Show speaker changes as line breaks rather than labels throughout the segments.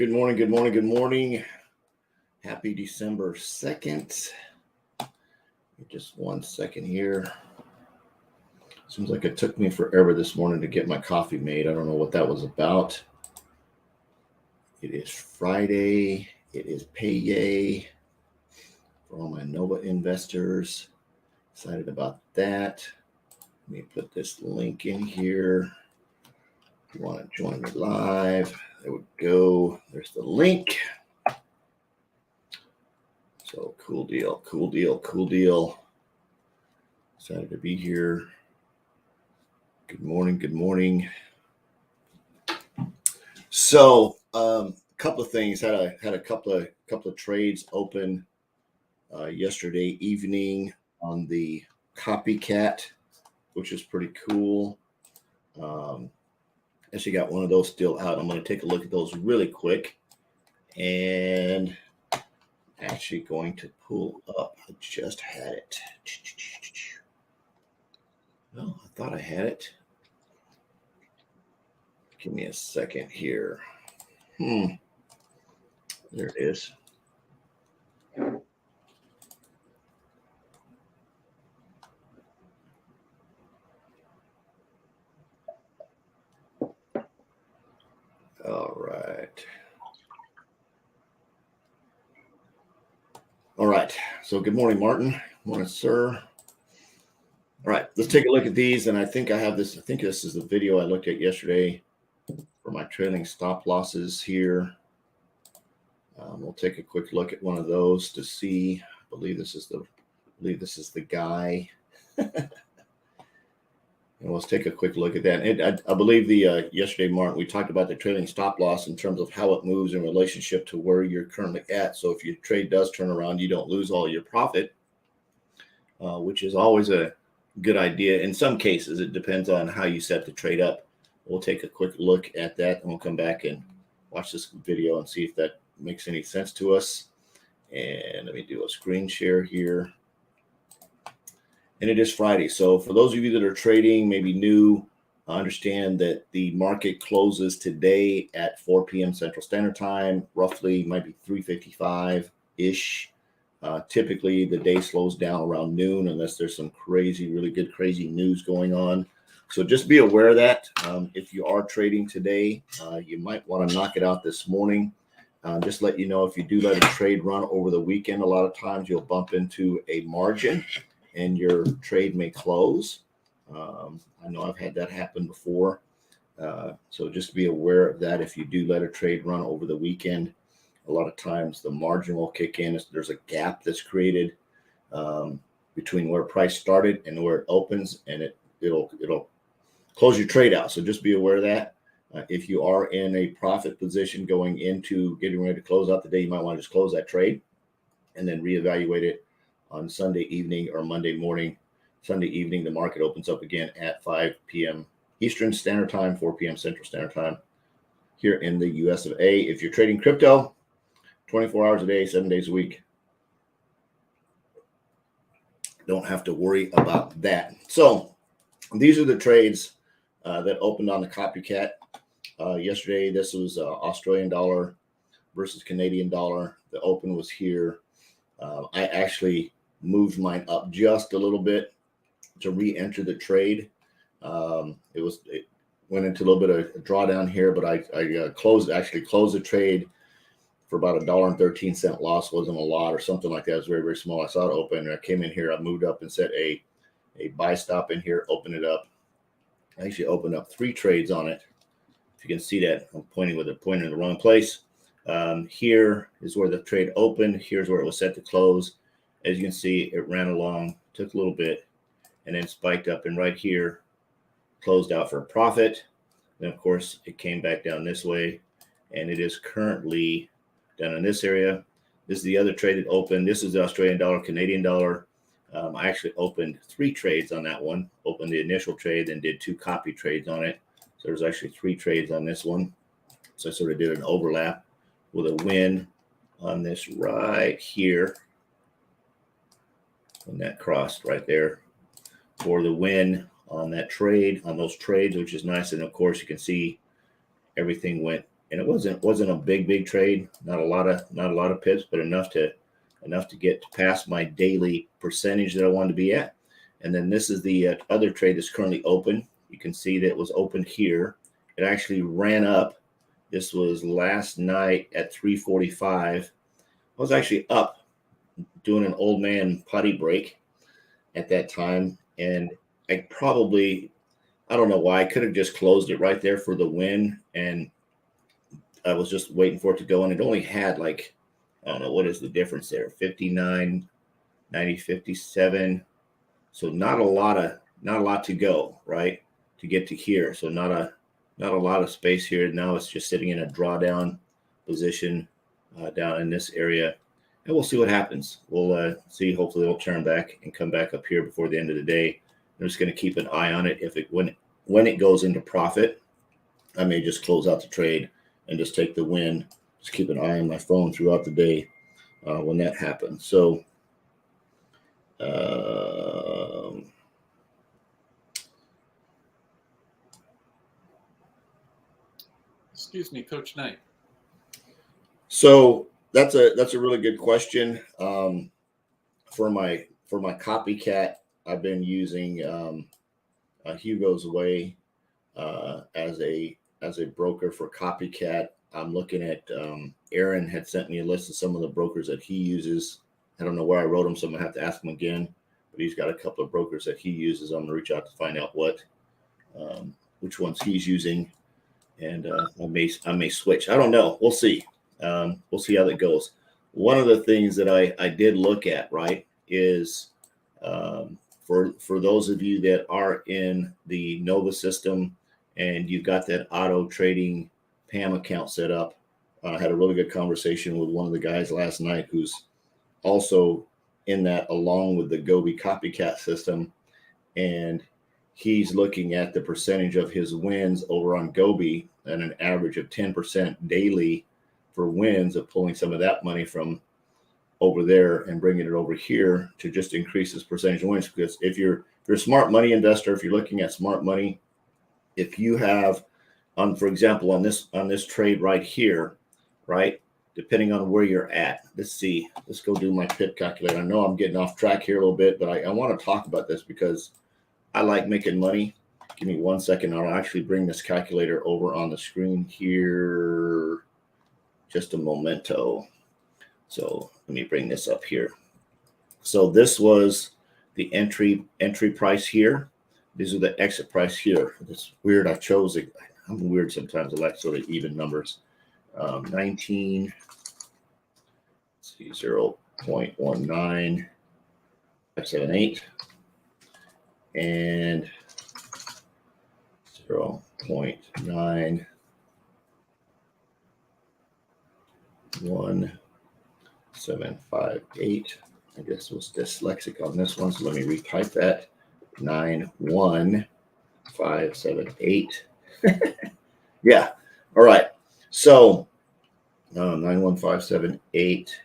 Good morning, good morning, good morning. Happy December 2nd. Just 1 second here. Seems like it took me forever this morning to get my coffee made. I don't know what that was about. It is Friday. It is payday for all my Nova investors. Excited about that. Let me put this link in here. If you want to join me live, there we go. There's the link. So cool deal, cool deal, cool deal. Excited to be here. Good morning, good morning. So a couple of things. Had a couple of trades open yesterday evening on the copycat, which is pretty cool. Actually got one of those still out. I'm going to take a look at those really quick, and actually going to pull up. I just had it. Oh, I thought I had it. Give me a second here. There it is. All right. All right. So good morning, Martin. Morning, sir. All right. Let's take a look at these. And I think I have this. I think this is the video I looked at yesterday for my trailing stop losses here. We'll take a quick look at one of those to see. I believe this is the guy. And let's take a quick look at that. I believe yesterday, Martin, we talked about the trailing stop loss in terms of how it moves in relationship to where you're currently at. So if your trade does turn around, you don't lose all your profit, which is always a good idea. In some cases, it depends on how you set the trade up. We'll take a quick look at that, and we'll come back and watch this video and see if that makes any sense to us. And let me do a screen share here. And it is Friday. So for those of you that are trading, maybe new, understand that the market closes today at 4 p.m. Central Standard Time, roughly might be 3:55-ish. Typically, the day slows down around noon unless there's some really good, crazy news going on. So just be aware of that. If you are trading today, you might want to knock it out this morning. Just let you know, if you do let a trade run over the weekend, a lot of times you'll bump into a margin and your trade may close. I know I've had that happen before. So just be aware of that. If you do let a trade run over the weekend, a lot of times the margin will kick in. There's a gap that's created between where price started and where it opens, and it'll close your trade out. So just be aware of that. If you are in a profit position going into getting ready to close out the day, you might want to just close that trade and then reevaluate it on Sunday evening or Monday morning. Sunday evening, the market opens up again at 5 p.m. Eastern Standard Time, 4 p.m. Central Standard Time here in the US of A. If you're trading crypto, 24 hours a day, 7 days a week, don't have to worry about that. So these are the trades that opened on the copycat yesterday. This was Australian dollar versus Canadian dollar. The open was here. I actually moved mine up just a little bit to re-enter the trade. It went into a little bit of a drawdown here, but I closed the trade for about $1.13 loss. Wasn't a lot or something like that. It was very, very small. I saw it open, and I came in here. I moved up and set a buy stop in here, open it up. I actually opened up 3 trades on it. If you can see that, I'm pointing with a pointer in the wrong place. Here is where the trade opened. Here's where it was set to close. As you can see, it ran along, took a little bit, and then spiked up, and right here closed out for a profit. Then of course it came back down this way, and it is currently down in this area. This is the other trade that opened. This is the Australian dollar, Canadian dollar. I actually opened 3 trades on that one. Opened the initial trade, then did 2 copy trades on it. So there's actually 3 trades on this one. So I sort of did an overlap with a win on this right here. And that crossed right there for the win on that trade, on those trades, which is nice. And of course, you can see everything went and it wasn't a big trade, not a lot of pips, but enough to get past my daily percentage that I wanted to be at. And then this is the other trade that's currently open. You can see that it was opened here. It actually ran up. This was last night at 3:45. I was actually up doing an old man putty break at that time, and I don't know why, I could have just closed it right there for the win, and I was just waiting for it to go, and it only had like, I don't know, what is the difference there? 59, 90, 57. So not a lot to go, right? To get to here. So not a lot of space here. Now it's just sitting in a drawdown position down in this area. And we'll see what happens. We'll see. Hopefully it'll turn back and come back up here before the end of the day. I'm just going to keep an eye on it. When it goes into profit, I may just close out the trade and just take the win. Just keep an eye on my phone throughout the day when that happens. So
excuse me, Coach Knight.
So that's a really good question. For my copycat, I've been using Hugo's Way as a broker for copycat. I'm looking at Aaron had sent me a list of some of the brokers that he uses. I don't know where I wrote them, so I'm gonna have to ask him again. But he's got a couple of brokers that he uses. I'm gonna reach out to find out which ones he's using, and I may switch. I don't know. We'll see. We'll see how that goes. One of the things that I did look at, right, is for those of you that are in the Nova system and you've got that auto trading PAM account set up. I had a really good conversation with one of the guys last night who's also in that, along with the Gobi copycat system, and he's looking at the percentage of his wins over on Gobi and an average of 10% daily for wins, of pulling some of that money from over there and bringing it over here to just increase his percentage of wins. Because if you're a smart money investor, if you're looking at smart money, if you have for example, on this trade right here, right, depending on where you're at, let's go do my pip calculator. I know I'm getting off track here a little bit, but I want to talk about this because I like making money. Give me 1 second. I'll actually bring this calculator over on the screen here. Just a momento. So let me bring this up here. So this was the entry price here. These are the exit price here. It's weird. I chose it. I'm weird sometimes. I like sort of even numbers. 19, let's see, 0.19578 and 0.91758. I guess I was dyslexic on this one, so let me retype that. 91578. Yeah. All right. So 91578,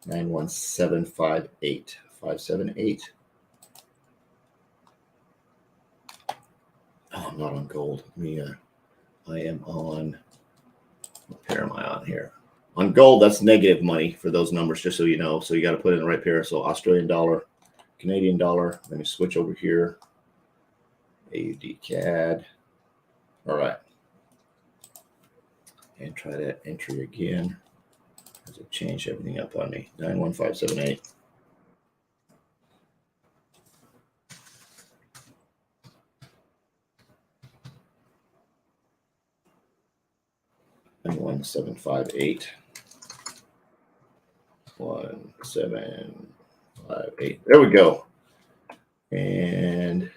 91758, 578. Oh, I'm not on gold. I am on, what pair am I on here? On gold, that's negative money for those numbers, just so you know. So you got to put in the right pair. So Australian dollar, Canadian dollar. Let me switch over here. AUD CAD. All right. And try that entry again. Because it changed everything up on me. 91578. And 1758. 1758. There we go. And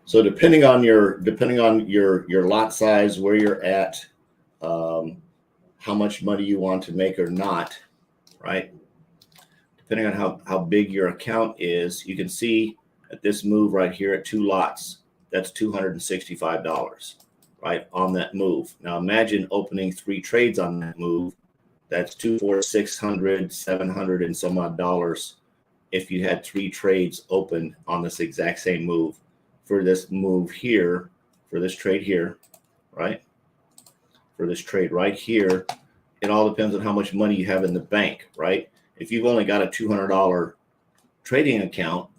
so depending on your lot size, where you're at, how much money you want to make or not, right? Depending on how big your account is, you can see at this move right here at 2 lots, that's $265, right, on that move. Now imagine opening 3 trades on that move. That's 2, 4, 600, 700 and some odd dollars if you had 3 trades open on this exact same move. For this move here, for this trade here, right? For this trade right here, it all depends on how much money you have in the bank, right? If you've only got a $200 trading account,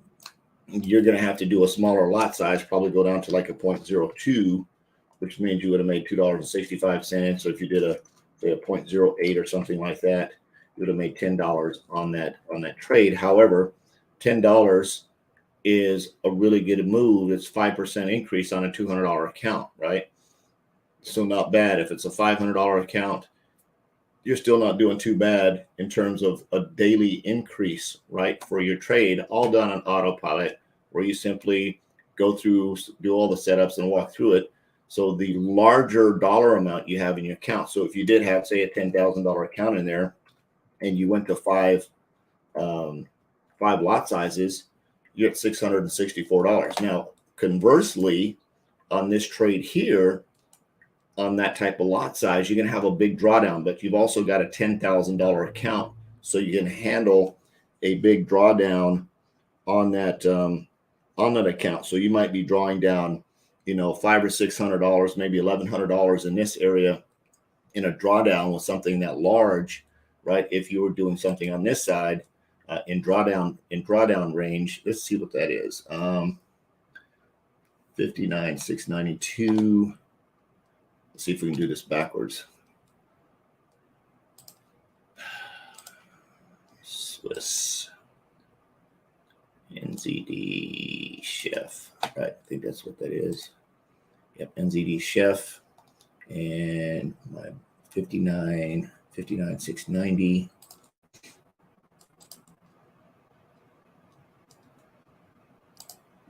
you're going to have to do a smaller lot size, probably go down to like a 0.02, which means you would have made $2.65. So if you did a 0.08 or something like that, you would have made $10 on that trade. However, $10 is a really good move. It's 5% increase on a $200 account, right? So not bad. If it's a $500 account, you're still not doing too bad in terms of a daily increase, right? For your trade, all done on autopilot, where you simply go through, do all the setups and walk through it. So the larger dollar amount you have in your account. So if you did have, say, a $10,000 account in there, and you went to five lot sizes, you're at $664. Now, conversely, on this trade here, on that type of lot size, you're going to have a big drawdown, but you've also got a $10,000 account, so you can handle a big drawdown on that account. So you might be drawing down, $500 or $600, maybe $1,100 in this area in a drawdown with something that large, right? If you were doing something on this side in drawdown range, let's see what that is. 59,692. Let's see if we can do this backwards. Swiss NZD Chef. Right, I think that's what that is. Yep, NZD Chef. And my 59,690.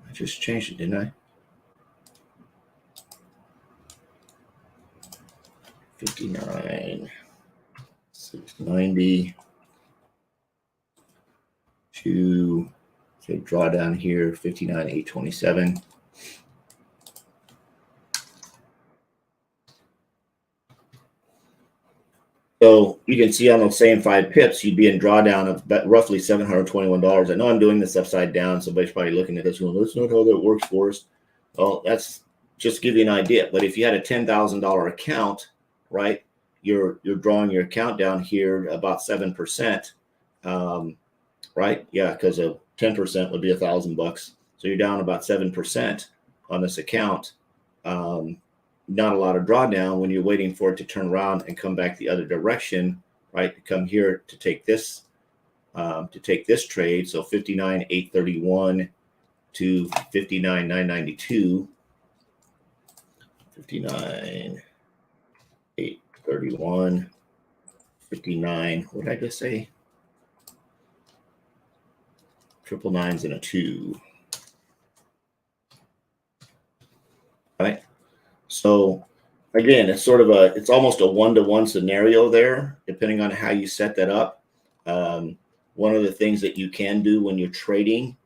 I just changed it, didn't I? 59,690 to say draw down here 59,827. So you can see on those same 5 pips, you'd be in drawdown of roughly $721. I know I'm doing this upside down. Somebody's probably looking at this going, that's not how that works for us. Well, that's just to give you an idea. But if you had a $10,000 account, right, you're drawing your account down here about 7%, right? Yeah, because a 10% would be $1,000. So you're down about 7% on this account. Not a lot of drawdown when you're waiting for it to turn around and come back the other direction, right? To come here to take this trade. So 59,831 to 59,992. 59,831, 59. What did I just say? Triple nines and a 2. Right. So again, it's almost a 1-to-1 scenario there, depending on how you set that up. One of the things that you can do when you're trading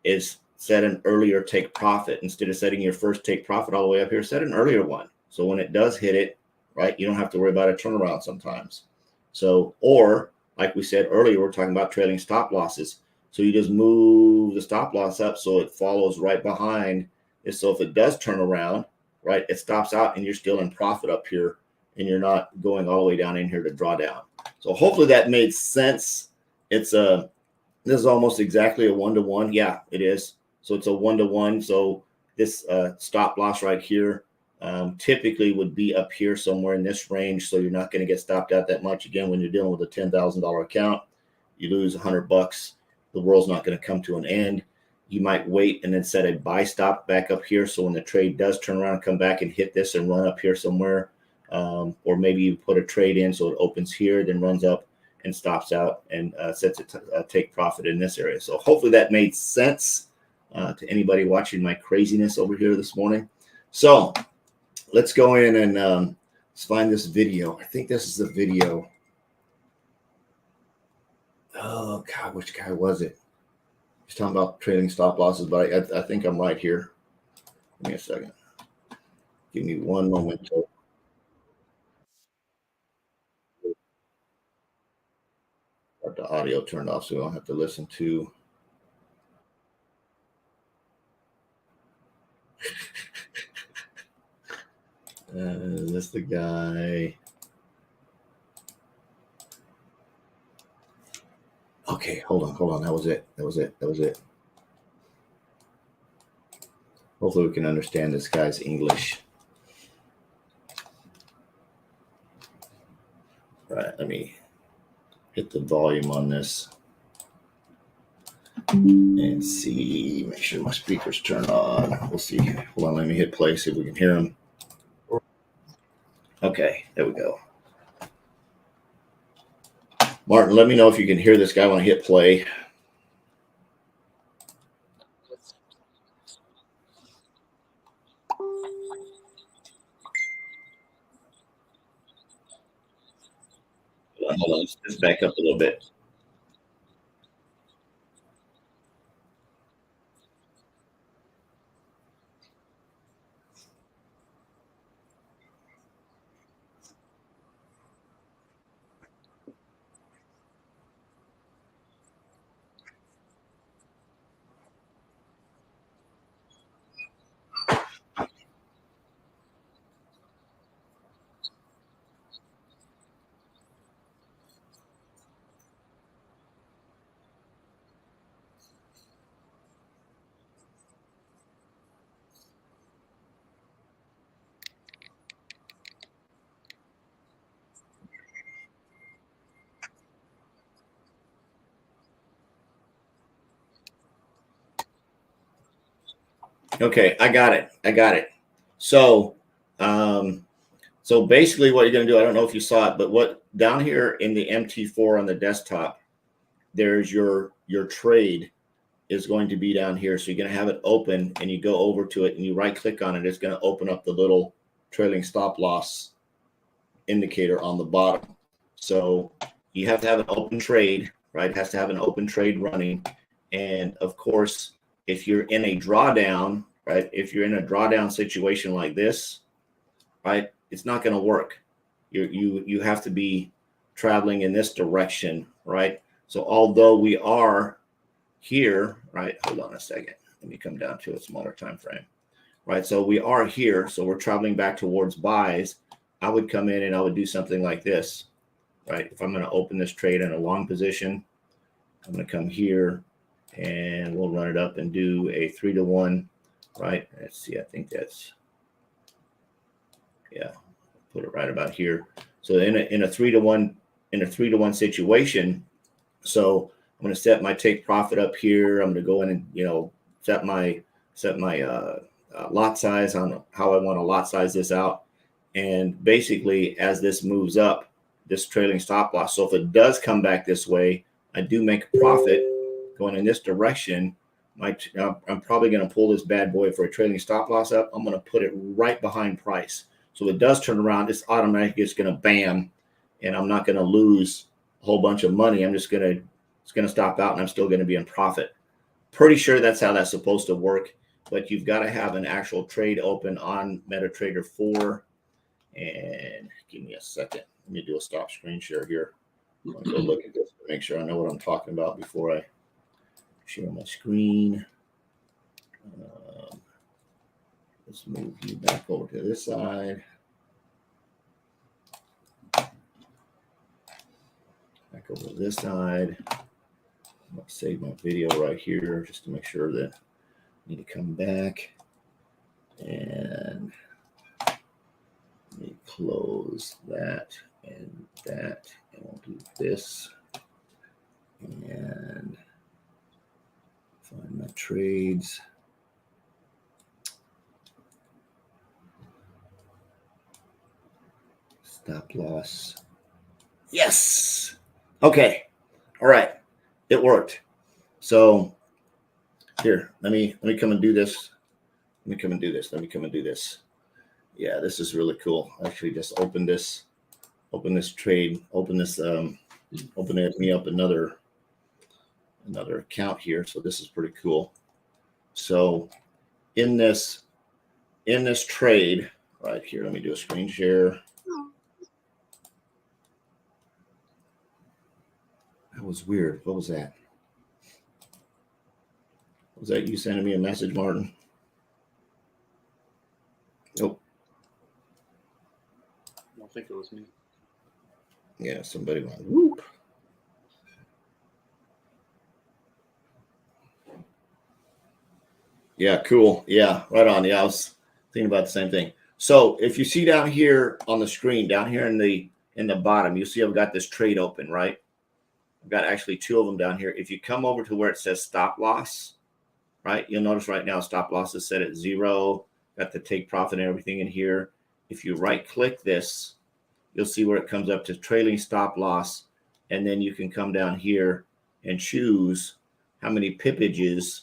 is set an earlier take profit. Instead of setting your first take profit all the way up here, set an earlier one. So when it does hit it, right, you don't have to worry about a turnaround sometimes. So, or like we said earlier, we're talking about trailing stop losses. So you just move the stop loss up so it follows right behind it. So if it does turn around, right, it stops out and you're still in profit up here and you're not going all the way down in here to draw down. So hopefully that made sense. This is almost exactly a 1-to-1. Yeah, it is. So it's a 1-to-1. So this stop loss right here typically would be up here somewhere in this range. So you're not going to get stopped out that much. Again, when you're dealing with a $10,000 account, you lose $100. The world's not going to come to an end. You might wait and then set a buy stop back up here. So when the trade does turn around and come back and hit this and run up here somewhere, or maybe you put a trade in so it opens here, then runs up and stops out and sets a take profit in this area. So hopefully that made sense to anybody watching my craziness over here this morning. So let's go in and let's find this video. I think this is the video. Oh God, which guy was it? He's talking about trading stop losses, but I think I'm right here. Give me a second. Give me one moment. Got the audio turned off so we don't have to listen to. Is this the guy? Okay, hold on. That was it. Hopefully we can understand this guy's English. All right, let me hit the volume on this and see, make sure my speakers turn on. We'll see. Hold on, let me hit play, see if we can hear him. Okay, there we go. Martin, let me know if you can hear this guy when I hit play. Hold on, let's back up a little bit. Okay, I got it. So, so basically what you're going to do, I don't know if you saw it, but what down here in the MT4 on the desktop, there's your trade is going to be down here. So you're going to have it open and you go over to it and you right click on it. It's going to open up the little trailing stop loss indicator on the bottom. So you have to have an open trade, right? It has to have an open trade running. And of course, if you're in a drawdown, right? If you're in a drawdown situation like this, right? It's not going to work. You have to be traveling in this direction, right? So although we are here, right? Hold on a second. Let me come down to a smaller time frame, right? So we are here. So we're traveling back towards buys. I would come in and I would do something like this, right? If I'm going to open this trade in a long position, I'm going to come here and we'll run it up and do a 3-to-1, right? Let's see. I think that's, yeah, put it right about here. So in a 3-to-1 situation, so I'm going to set my take profit up here. I'm going to go in and, set my lot size on how I want to lot size this out. And basically, as this moves up, this trailing stop loss. So if it does come back this way, I do make a profit going in this direction. I'm probably going to pull this bad boy for a trailing stop loss up. I'm going to put it right behind price. So if it does turn around, it's automatically just going to bam, and I'm not going to lose a whole bunch of money. It's going to stop out, and I'm still going to be in profit. Pretty sure that's how that's supposed to work, but you've got to have an actual trade open on MetaTrader 4. And give me a second. Let me do a stop screen share here. I'm going to go look at this to make sure I know what I'm talking about before I share my screen. Let's move you back over to this side. Back over to this side. I'm going to save my video right here just to make sure that I need to come back. And let me close that and that. And we'll do this. And find my trades. Stop loss. Yes. Okay. All right. It worked. So here, let me come and do this. Let me come and do this. Yeah, this is really cool. Actually, just open this trade, open it me up another account here. So this is pretty cool. So in this trade right here, let me do a screen share. That was weird. What was that? Was that you sending me a message, Martin? Nope.
I don't think it was me.
Yeah, somebody went whoop. Yeah, cool. Yeah, right on. Yeah, I was thinking about the same thing. So if you see down here on the screen, down here in the bottom, you see I've got this trade open, right? I've got actually two of them down here. If you come over to where it says stop loss, right? You'll notice right now stop loss is set at 0. Got the take profit and everything in here. If you right click this, you'll see where it comes up to trailing stop loss. And then you can come down here and choose how many pippages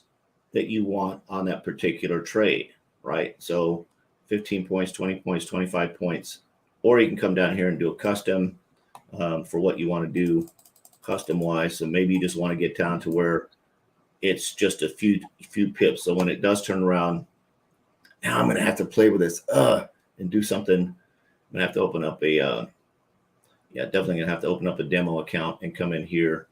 that you want on that particular trade, right? So 15 points, 20 points, 25 points, or you can come down here and do a custom for what you want to do custom wise. So maybe you just want to get down to where it's just a few pips. So when it does turn around, now I'm going to have to play with this and do something. I'm going to have to open up a, definitely going to have to open up a demo account and come in here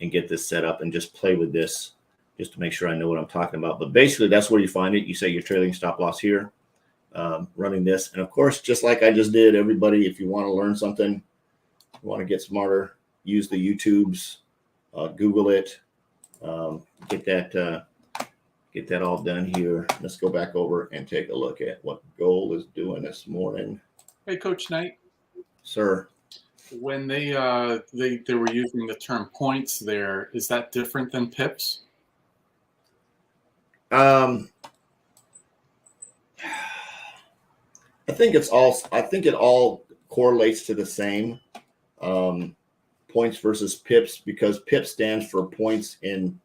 and get this set up and just play with this just to make sure I know what I'm talking about. But basically, that's where you find it. You say your trailing stop loss here, running this. And of course, just like I just did, everybody, if you want to learn something, you want to get smarter, use the YouTubes, Google it, get that all done here. Let's go back over and take a look at what gold is doing this morning.
Hey, Coach Knight.
Sir.
When they were using the term points there, is that different than pips?
I think it all correlates to the same points versus pips, because pip stands for points in,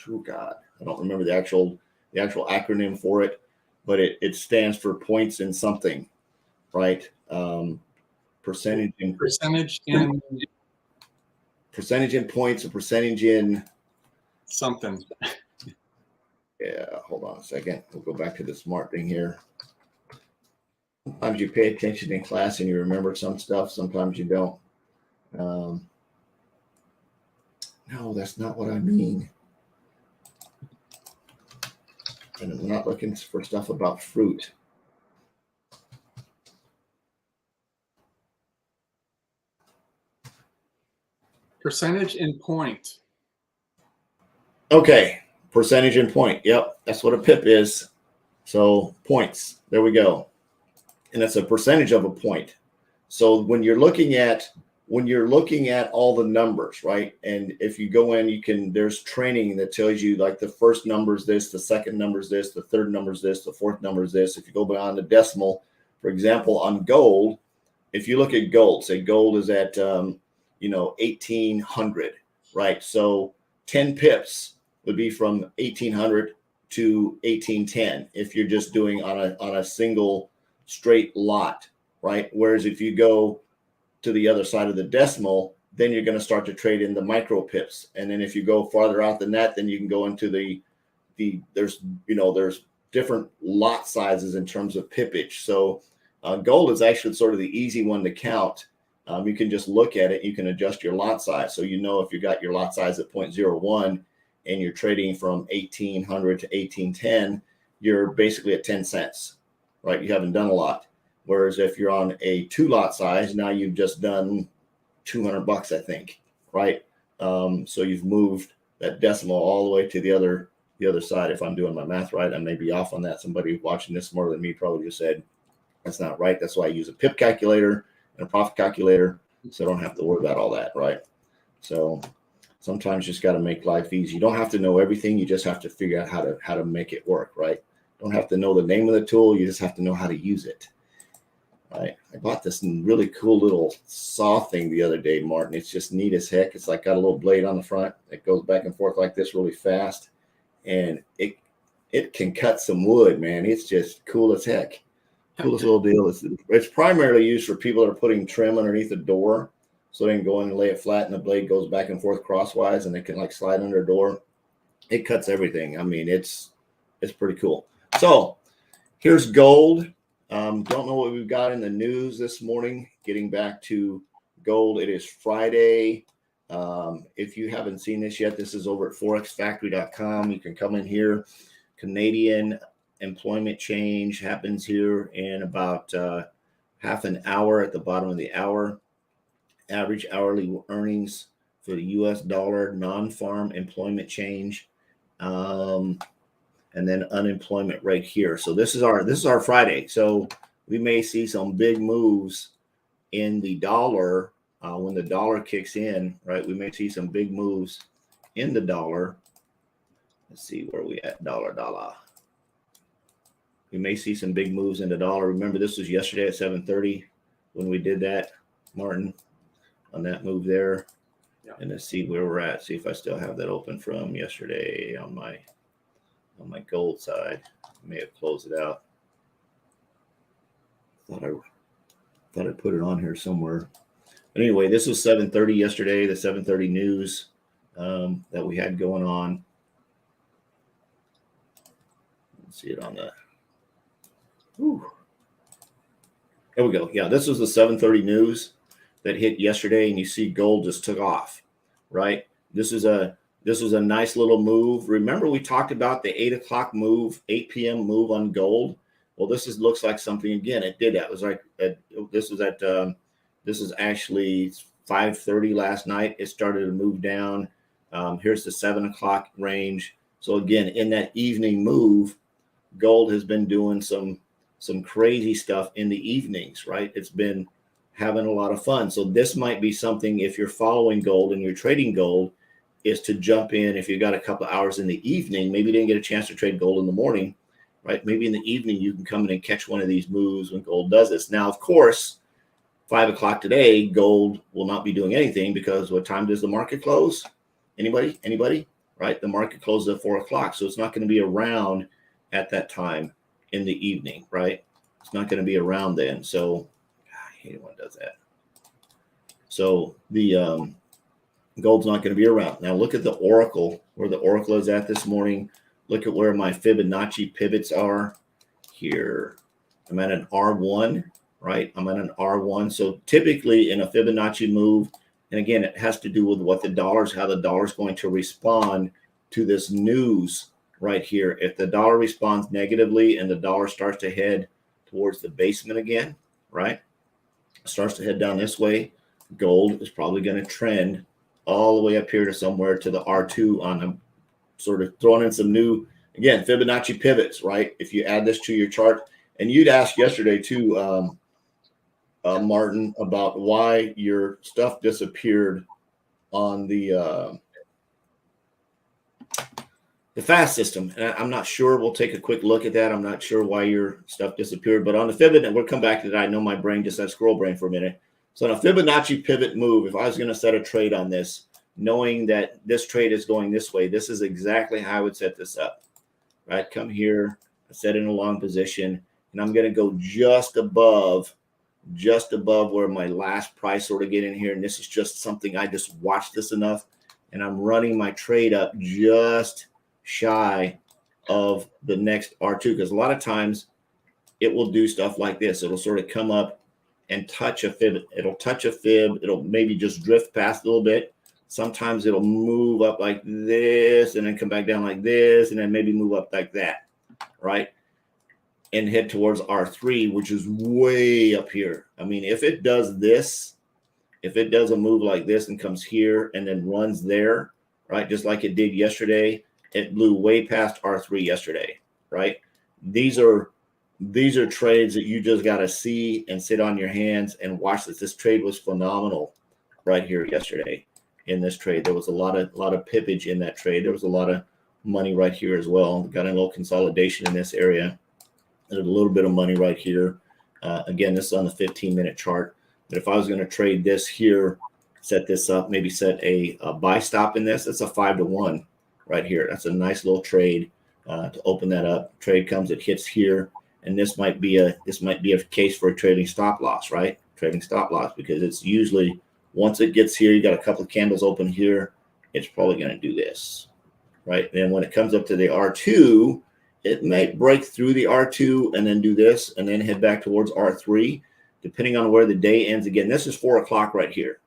oh God, I don't remember the actual acronym for it, but it stands for points in something, right? Percentage in points, a percentage in
something.
Yeah, hold on a second. We'll go back to the smart thing here. Sometimes you pay attention in class and you remember some stuff. Sometimes you don't. No, that's not what I mean. And I'm not looking for stuff about fruit.
Percentage in point.
Okay, percentage in point. Yep, that's what a pip is. So points. There we go. And it's a percentage of a point. So when you're looking at all the numbers, right? And if you go in, there's training that tells you like the first number is this, the second number is this, the third number is this, the fourth number is this. If you go beyond the decimal, for example, on gold, if you look at gold, say gold is at 1800, right? So 10 pips would be from 1800 to 1810 if you're just doing on a single straight lot, right? Whereas if you go to the other side of the decimal, then you're going to start to trade in the micro pips. And then if you go farther out than that, then you can go into there's different lot sizes in terms of pippage. So gold is actually sort of the easy one to count. You can just look at it. You can adjust your lot size. So if you got your lot size at 0.01 and you're trading from 1800 to 1810, you're basically at 10 cents, right? You haven't done a lot. Whereas if you're on a 2 lot size, now you've just done $200, I think, right? So you've moved that decimal all the way to the other side. If I'm doing my math right, I may be off on that. Somebody watching this smarter than me probably just said that's not right. That's why I use a pip calculator and a profit calculator, so I don't have to worry about all that, right? So sometimes you just got to make life easy. You don't have to know everything. You just have to figure out how to make it work, right? Don't have to know the name of the tool. You just have to know how to use it. Right. I bought this really cool little saw thing the other day, Martin. It's just neat as heck. It's like got a little blade on the front that goes back and forth like this really fast, and it can cut some wood, man. It's just cool as heck. Coolest little deal. It's primarily used for people that are putting trim underneath the door, so they can go in and lay it flat, and the blade goes back and forth crosswise, and they can like slide under a door. It cuts everything. I mean, it's pretty cool. So here's gold. Don't know what we've got in the news this morning. Getting back to gold, it is Friday, If you haven't seen this yet, this is over at forexfactory.com. You can come in here. Canadian employment change happens here in about half an hour at the bottom of the hour. Average hourly earnings for the US dollar, non-farm employment change, and then unemployment right here. So this is our Friday. So we may see some big moves in the dollar when the dollar kicks in, right? We may see some big moves in the dollar. Let's see where we at, dollar. We may see some big moves in the dollar. Remember, this was yesterday at 7:30 when we did that, Martin, on that move there.
Yeah.
And let's see where we're at. See if I still have that open from yesterday on my gold side. I may have closed it out. Thought I put it on here somewhere. But anyway, this was 7:30 yesterday, the 7:30 news that we had going on. Let's see it on the. Whew. There we go. Yeah, this was the 7:30 news that hit yesterday, and you see gold just took off, right? This was a nice little move. Remember, we talked about the 8 o'clock move, 8 p.m. move on gold. Well, looks like something again. It did that. It was like this is actually 5:30 last night. It started to move down. Here's the 7 o'clock range. So again, in that evening move, gold has been doing some crazy stuff in the evenings, right? It's been having a lot of fun. So this might be something, if you're following gold and you're trading gold, is to jump in if you got a couple of hours in the evening. Maybe you didn't get a chance to trade gold in the morning, right? Maybe in the evening you can come in and catch one of these moves when gold does this. Now, of course, 5 o'clock today, gold will not be doing anything because what time does the market close? Anybody? Right? The market closes at 4 o'clock. So it's not going to be around at that time in the evening, right? It's not going to be around then. So I hate it when it does that. So the gold's not going to be around. Now look at the Oracle, where the Oracle is at this morning. Look at where my Fibonacci pivots are here. I'm at an R1, right? I'm at an R1. So typically in a Fibonacci move, and again, it has to do with how the dollar's going to respond to this news right here. If the dollar responds negatively and the dollar starts to head towards the basement again, right? Starts to head down this way, gold is probably going to trend all the way up here to somewhere to the R2 on them, sort of throwing in some new, again, Fibonacci pivots, right? If you add this to your chart, and you'd asked yesterday too, Martin, about why your stuff disappeared on the fast system. And I'm not sure. We'll take a quick look at that. I'm not sure why your stuff disappeared, but on the Fibonacci, we'll come back to that. I know my brain just had squirrel brain for a minute. So on a Fibonacci pivot move, if I was going to set a trade on this, knowing that this trade is going this way, this is exactly how I would set this up, right? Come here, I set in a long position, and I'm going to go just above where my last price sort of get in here. And this is just something, I just watched this enough, and I'm running my trade up just shy of the next R2, because a lot of times it will do stuff like this. It'll sort of come up and touch a fib. It'll touch a fib. It'll maybe just drift past a little bit. Sometimes it'll move up like this and then come back down like this and then maybe move up like that, right? And head towards R3, which is way up here. I mean, if it does this, if it does a move like this and comes here and then runs there, right, just like it did yesterday, it blew way past R3 yesterday, right? These are trades that you just got to see and sit on your hands and watch this. This trade was phenomenal right here yesterday. In this trade, there was a lot of pippage in that trade. There was a lot of money right here as well. Got a little consolidation in this area. There's a little bit of money right here. Again, this is on the 15-minute chart. But if I was going to trade this here, set this up, maybe set a buy stop in this, that's a 5-to-1 right here. That's a nice little trade to open that up. Trade comes, it hits here, and this might be a case for a trading stop loss, right? Trading stop loss, because it's usually once it gets here, you got a couple of candles open here, it's probably going to do this, right? And then when it comes up to the R2, it might break through the R2 and then do this and then head back towards R3, depending on where the day ends. Again, this is 4 o'clock right here,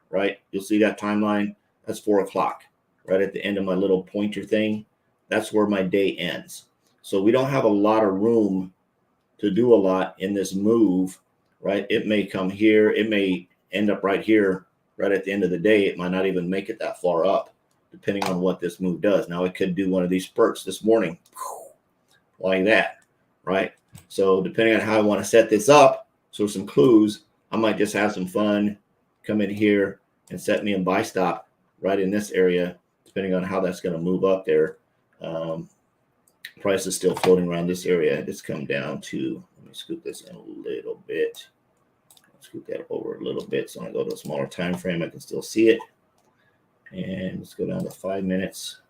right? You'll see that timeline. That's 4 o'clock, right at the end of my little pointer thing. That's where my day ends. So we don't have a lot of room to do a lot in this move, right? It may come here. It may end up right here, right at the end of the day. It might not even make it that far up, depending on what this move does. Now, it could do one of these spurts this morning, like that, right? So depending on how I want to set this up, so some clues, I might just have some fun, come in here and set me a buy stop right in this area, depending on how that's going to move up there. Price is still floating around this area. It's come down to, let me scoot this in a little bit. Scoot that over a little bit. So I'm going to go to a smaller time frame. I can still see it. And let's go down to 5 minutes.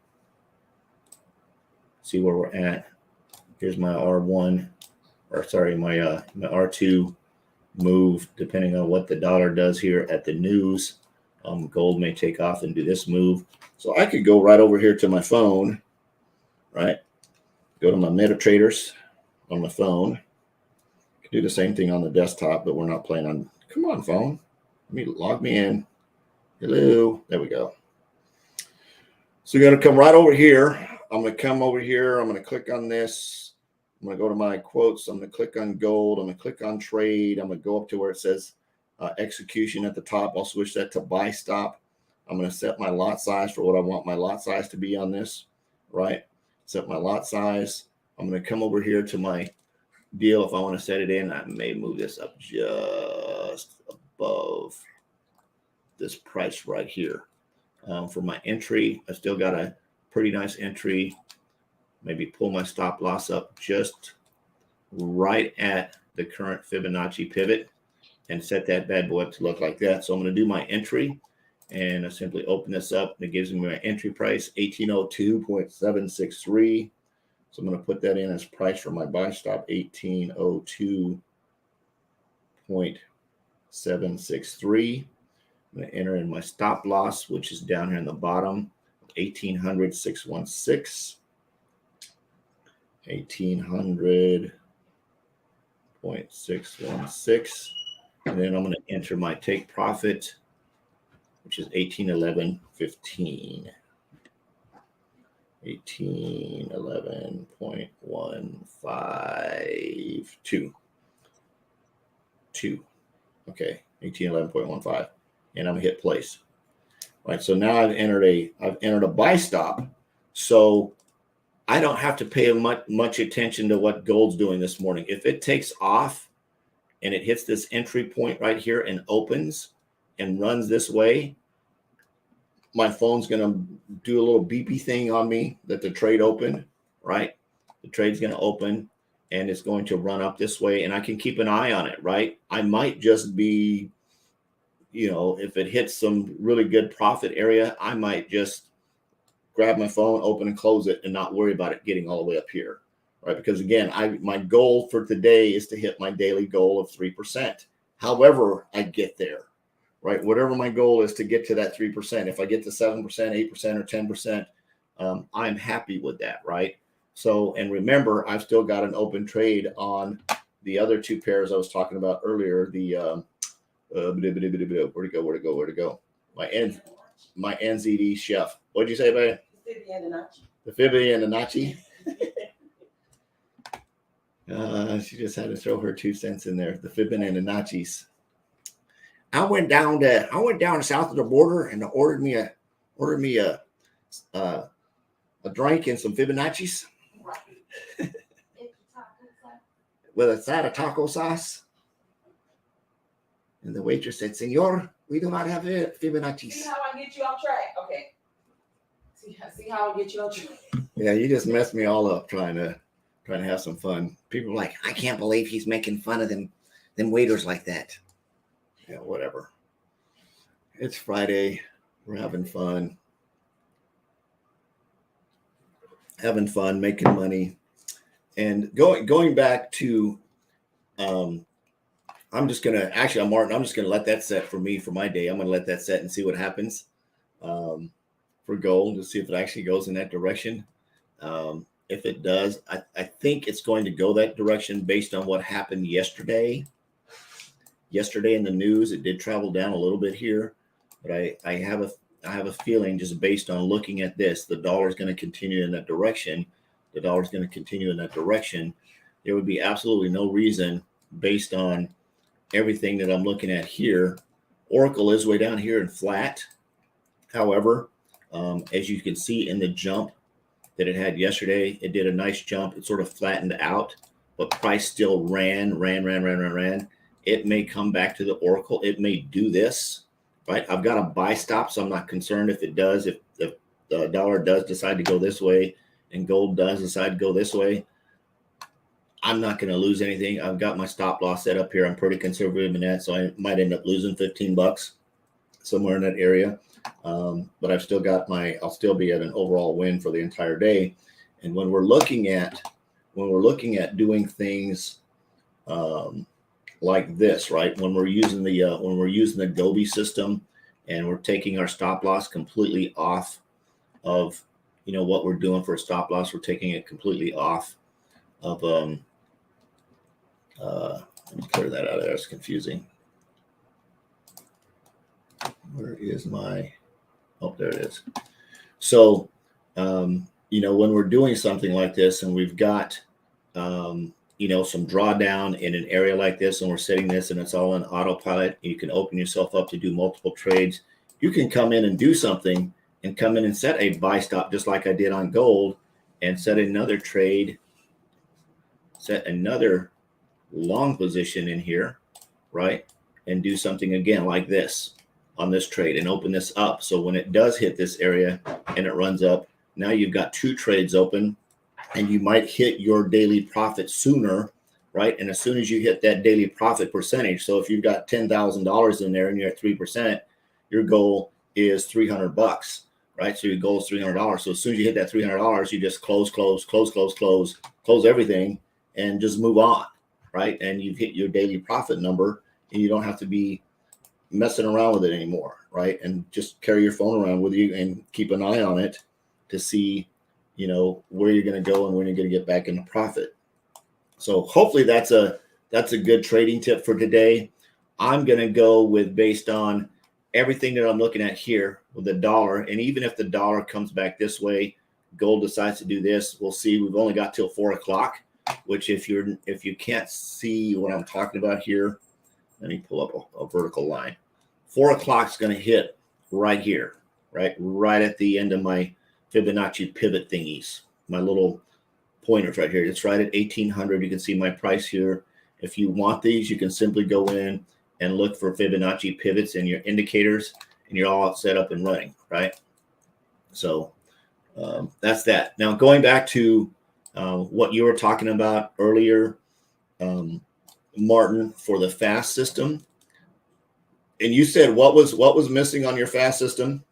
See where we're at. Here's my R1, or sorry, my R2 move, depending on what the dollar does here at the news. Gold may take off and do this move. So I could go right over here to my phone, right? Go to my MetaTraders on my phone. Could do the same thing on the desktop, but we're not playing on. Come on, phone. Let me log me in. Hello. There we go. So you're going to come right over here. I'm going to come over here. I'm going to click on this. I'm going to go to my quotes. I'm going to click on gold. I'm going to click on trade. I'm going to go up to where it says execution at the top. I'll switch that to buy stop. I'm going to set my lot size for what I want my lot size to be on this, right? Set my lot size. I'm going to come over here to my deal. If I want to set it in, I may move this up just above this price right here. For my entry, I still got a pretty nice entry. Maybe pull my stop loss up just right at the current Fibonacci pivot and set that bad boy up to look like that. So I'm going to do my entry, and I simply open this up, and it gives me my entry price, 1802.763. So I'm going to put that in as price for my buy stop, 1802.763. I'm going to enter in my stop loss, which is down here in the bottom, 1800.616. 1800.616. And then I'm going to enter my take profit, which is 1811.15. 1811.152. Okay, 1811.15. And I'm gonna hit place. All right, so now I've entered a buy stop. So I don't have to pay much attention to what gold's doing this morning. If it takes off and it hits this entry point right here and opens and runs this way, my phone's going to do a little beepy thing on me that the trade opened, right? The trade's going to open and it's going to run up this way, and I can keep an eye on it, right? I might just be, if it hits some really good profit area, I might just grab my phone, open and close it, and not worry about it getting all the way up here, right? Because again, my goal for today is to hit my daily goal of 3%. However I get there, right? Whatever my goal is to get to that 3%. If I get to 7%, 8%, or 10%, I'm happy with that, right? So, and remember, I've still got an open trade on the other two pairs I was talking about earlier. The where'd it go? My NZD chef. What'd you say, babe? The Fibby and the Nachi. She just had to throw her 2 cents in there. The Fibbin and the Nachis. I went down south of the border and ordered me a drink and some Fibonacci's with a side of taco sauce. And the waitress said, "Senor, we do not have Fibonacci's."
See how I get you off track? Okay. See how I get you off track?
Yeah, you just messed me all up trying to have some fun. People are like, "I can't believe he's making fun of them waiters like that." Yeah, whatever. It's Friday. We're having fun. Making money. And going back to, I'm just going to, actually, Martin, I'm just going to let that set for me for my day. I'm going to let that set and see what happens for gold, to see if it actually goes in that direction. If it does, I think it's going to go that direction based on what happened yesterday. Yesterday in the news, it did travel down a little bit here. but I have a feeling just based on looking at this, the dollar is going to continue in that direction. The dollar is going to continue in that direction. There would be absolutely no reason based on everything that I'm looking at here. Oracle is way down here and flat. However, as you can see in the jump that it had yesterday, it did a nice jump. It sort of flattened out, but price still ran. It may come back to the Oracle. It may do this, right? I've got a buy stop, so I'm not concerned if it does. If the dollar does decide to go this way and gold does decide to go this way, I'm not going to lose anything. I've got my stop loss set up here. I'm pretty conservative in that, so I might end up losing 15 bucks somewhere in that area. But I've still got I'll still be at an overall win for the entire day. And when we're looking at doing things like this, right? When we're using the Gobi system and we're taking our stop loss completely off of, what we're doing for a stop loss, we're taking it completely off of, let me clear that out of there. It's confusing. Where is my, oh, there it is. So, when we're doing something like this and we've got, some drawdown in an area like this, and we're setting this and it's all on autopilot, you can open yourself up to do multiple trades. You can come in and do something and come in and set a buy stop, just like I did on gold, and set another trade, set another long position in here, right? And do something again like this on this trade and open this up. So when it does hit this area and it runs up, now you've got two trades open and you might hit your daily profit sooner, right? And as soon as you hit that daily profit percentage, so if you've got $10,000 in there and you're at 3%, your goal is 300 bucks, right? So your goal is $300. So as soon as you hit that $300, you just close everything and just move on, right? And you've hit your daily profit number and you don't have to be messing around with it anymore, right? And just carry your phone around with you and keep an eye on it to see, where you're going to go and when you're going to get back into profit. So hopefully that's a good trading tip for today. I'm going to go with, based on everything that I'm looking at here with the dollar, and even if the dollar comes back this way, gold decides to do this, we'll see. We've only got till 4 o'clock, which if you can't see what I'm talking about here, let me pull up a vertical line. 4 o'clock is going to hit right here, right at the end of my Fibonacci pivot thingies, my little pointers right here. It's right at 1800. You can see my price here. If you want these, you can simply go in and look for Fibonacci pivots in your indicators, and you're all set up and running, right? So that's that. Now going back to what you were talking about earlier, Martin, for the fast system, and you said what was missing on your fast system?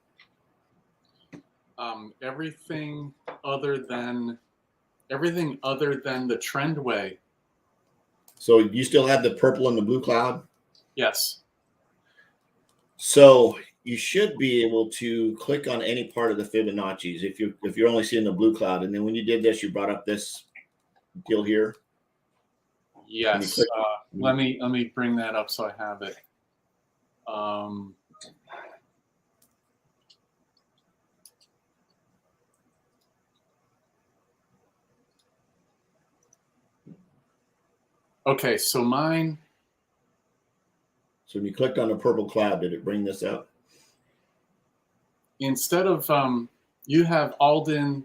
Everything other than the trend way.
So you still have the purple and the blue cloud?
Yes.
So you should be able to click on any part of the Fibonacci's if you're only seeing the blue cloud. And then when you did this, you brought up this deal here.
Yes. Let me bring that up so I have it. Okay, so mine.
So when you clicked on the purple cloud, did it bring this up?
Instead of you have Alden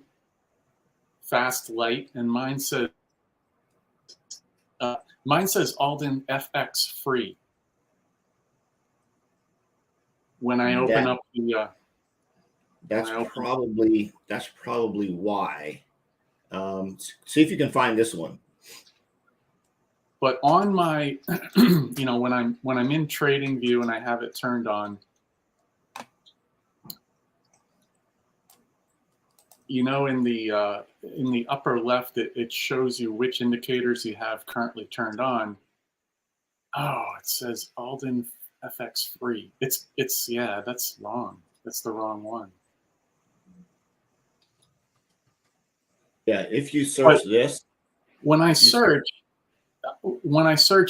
fast light, and mine says Alden FX free. When I open up the
that's probably why. See if you can find this one.
But on my, when I'm in Trading View and I have it turned on, in the upper left, it shows you which indicators you have currently turned on. Oh, it says Alden FX free. It's that's wrong. That's the wrong one.
Yeah, if you search this,
when I search,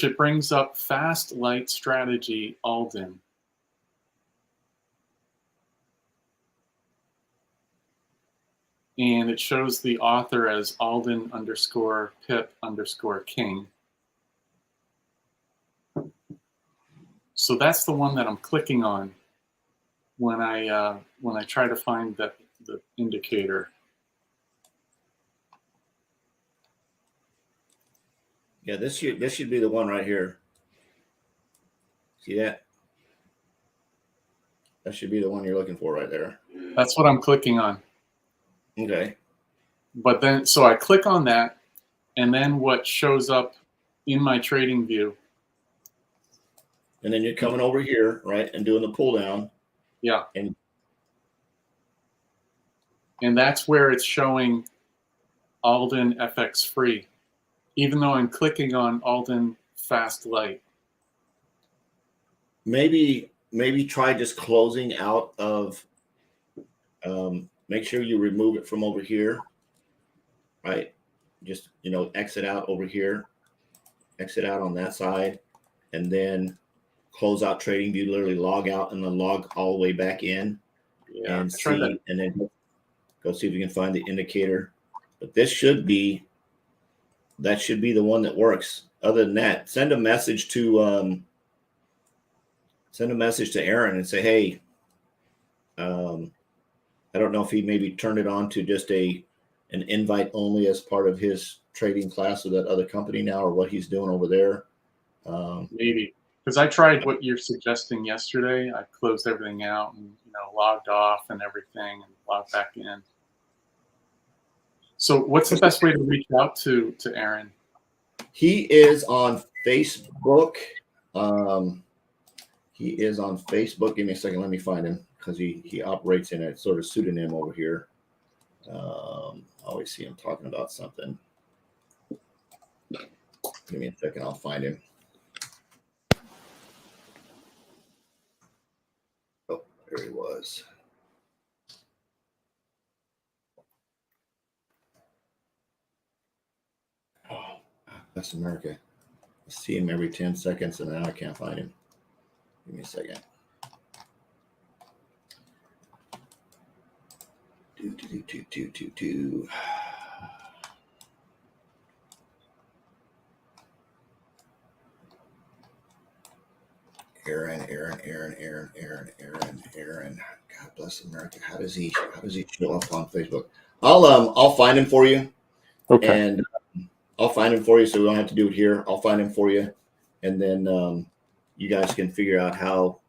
it brings up Fast Light Strategy Alden. and it shows the author as Alden_Pip_King. So that's the one that I'm clicking on when I try to find the indicator.
Yeah, this should be the one right here. See that? That should be the one you're looking for right there.
That's what I'm clicking on.
Okay.
But then, so I click on that, and then what shows up in my trading view?
And then you're coming over here, right, and doing the pull down.
Yeah.
And
that's where it's showing Alden FX free, even though I'm clicking on Alden Fast Light.
maybe try just closing out of, make sure you remove it from over here, right? Just, exit out over here, exit out on that side, and then close out trading view, literally log out and then log all the way back in,
Yeah,
and
try that.
and then go see if you can find the indicator. But that should be the one that works. Other than that, send a message to Aaron and say, hey, I don't know if he maybe turned it on to just an invite only as part of his trading class of that other company now, or what he's doing over there.
Maybe, because I tried what you're suggesting yesterday. I closed everything out and logged off and everything, and logged back in. So, what's the best way to reach out to Aaron?
He is on Facebook. Give me a second. Let me find him, because he operates in a sort of pseudonym over here. I always see him talking about something. Give me a second. I'll find him. Oh, there he was. Oh, that's America. I see him every 10 seconds, and now I can't find him. Give me a second. Do. Aaron. God bless America. How does he show up on Facebook? I'll find him for you.
Okay.
And I'll find him for you, so we don't have to do it here. I'll find him for you, and then you guys can figure out how.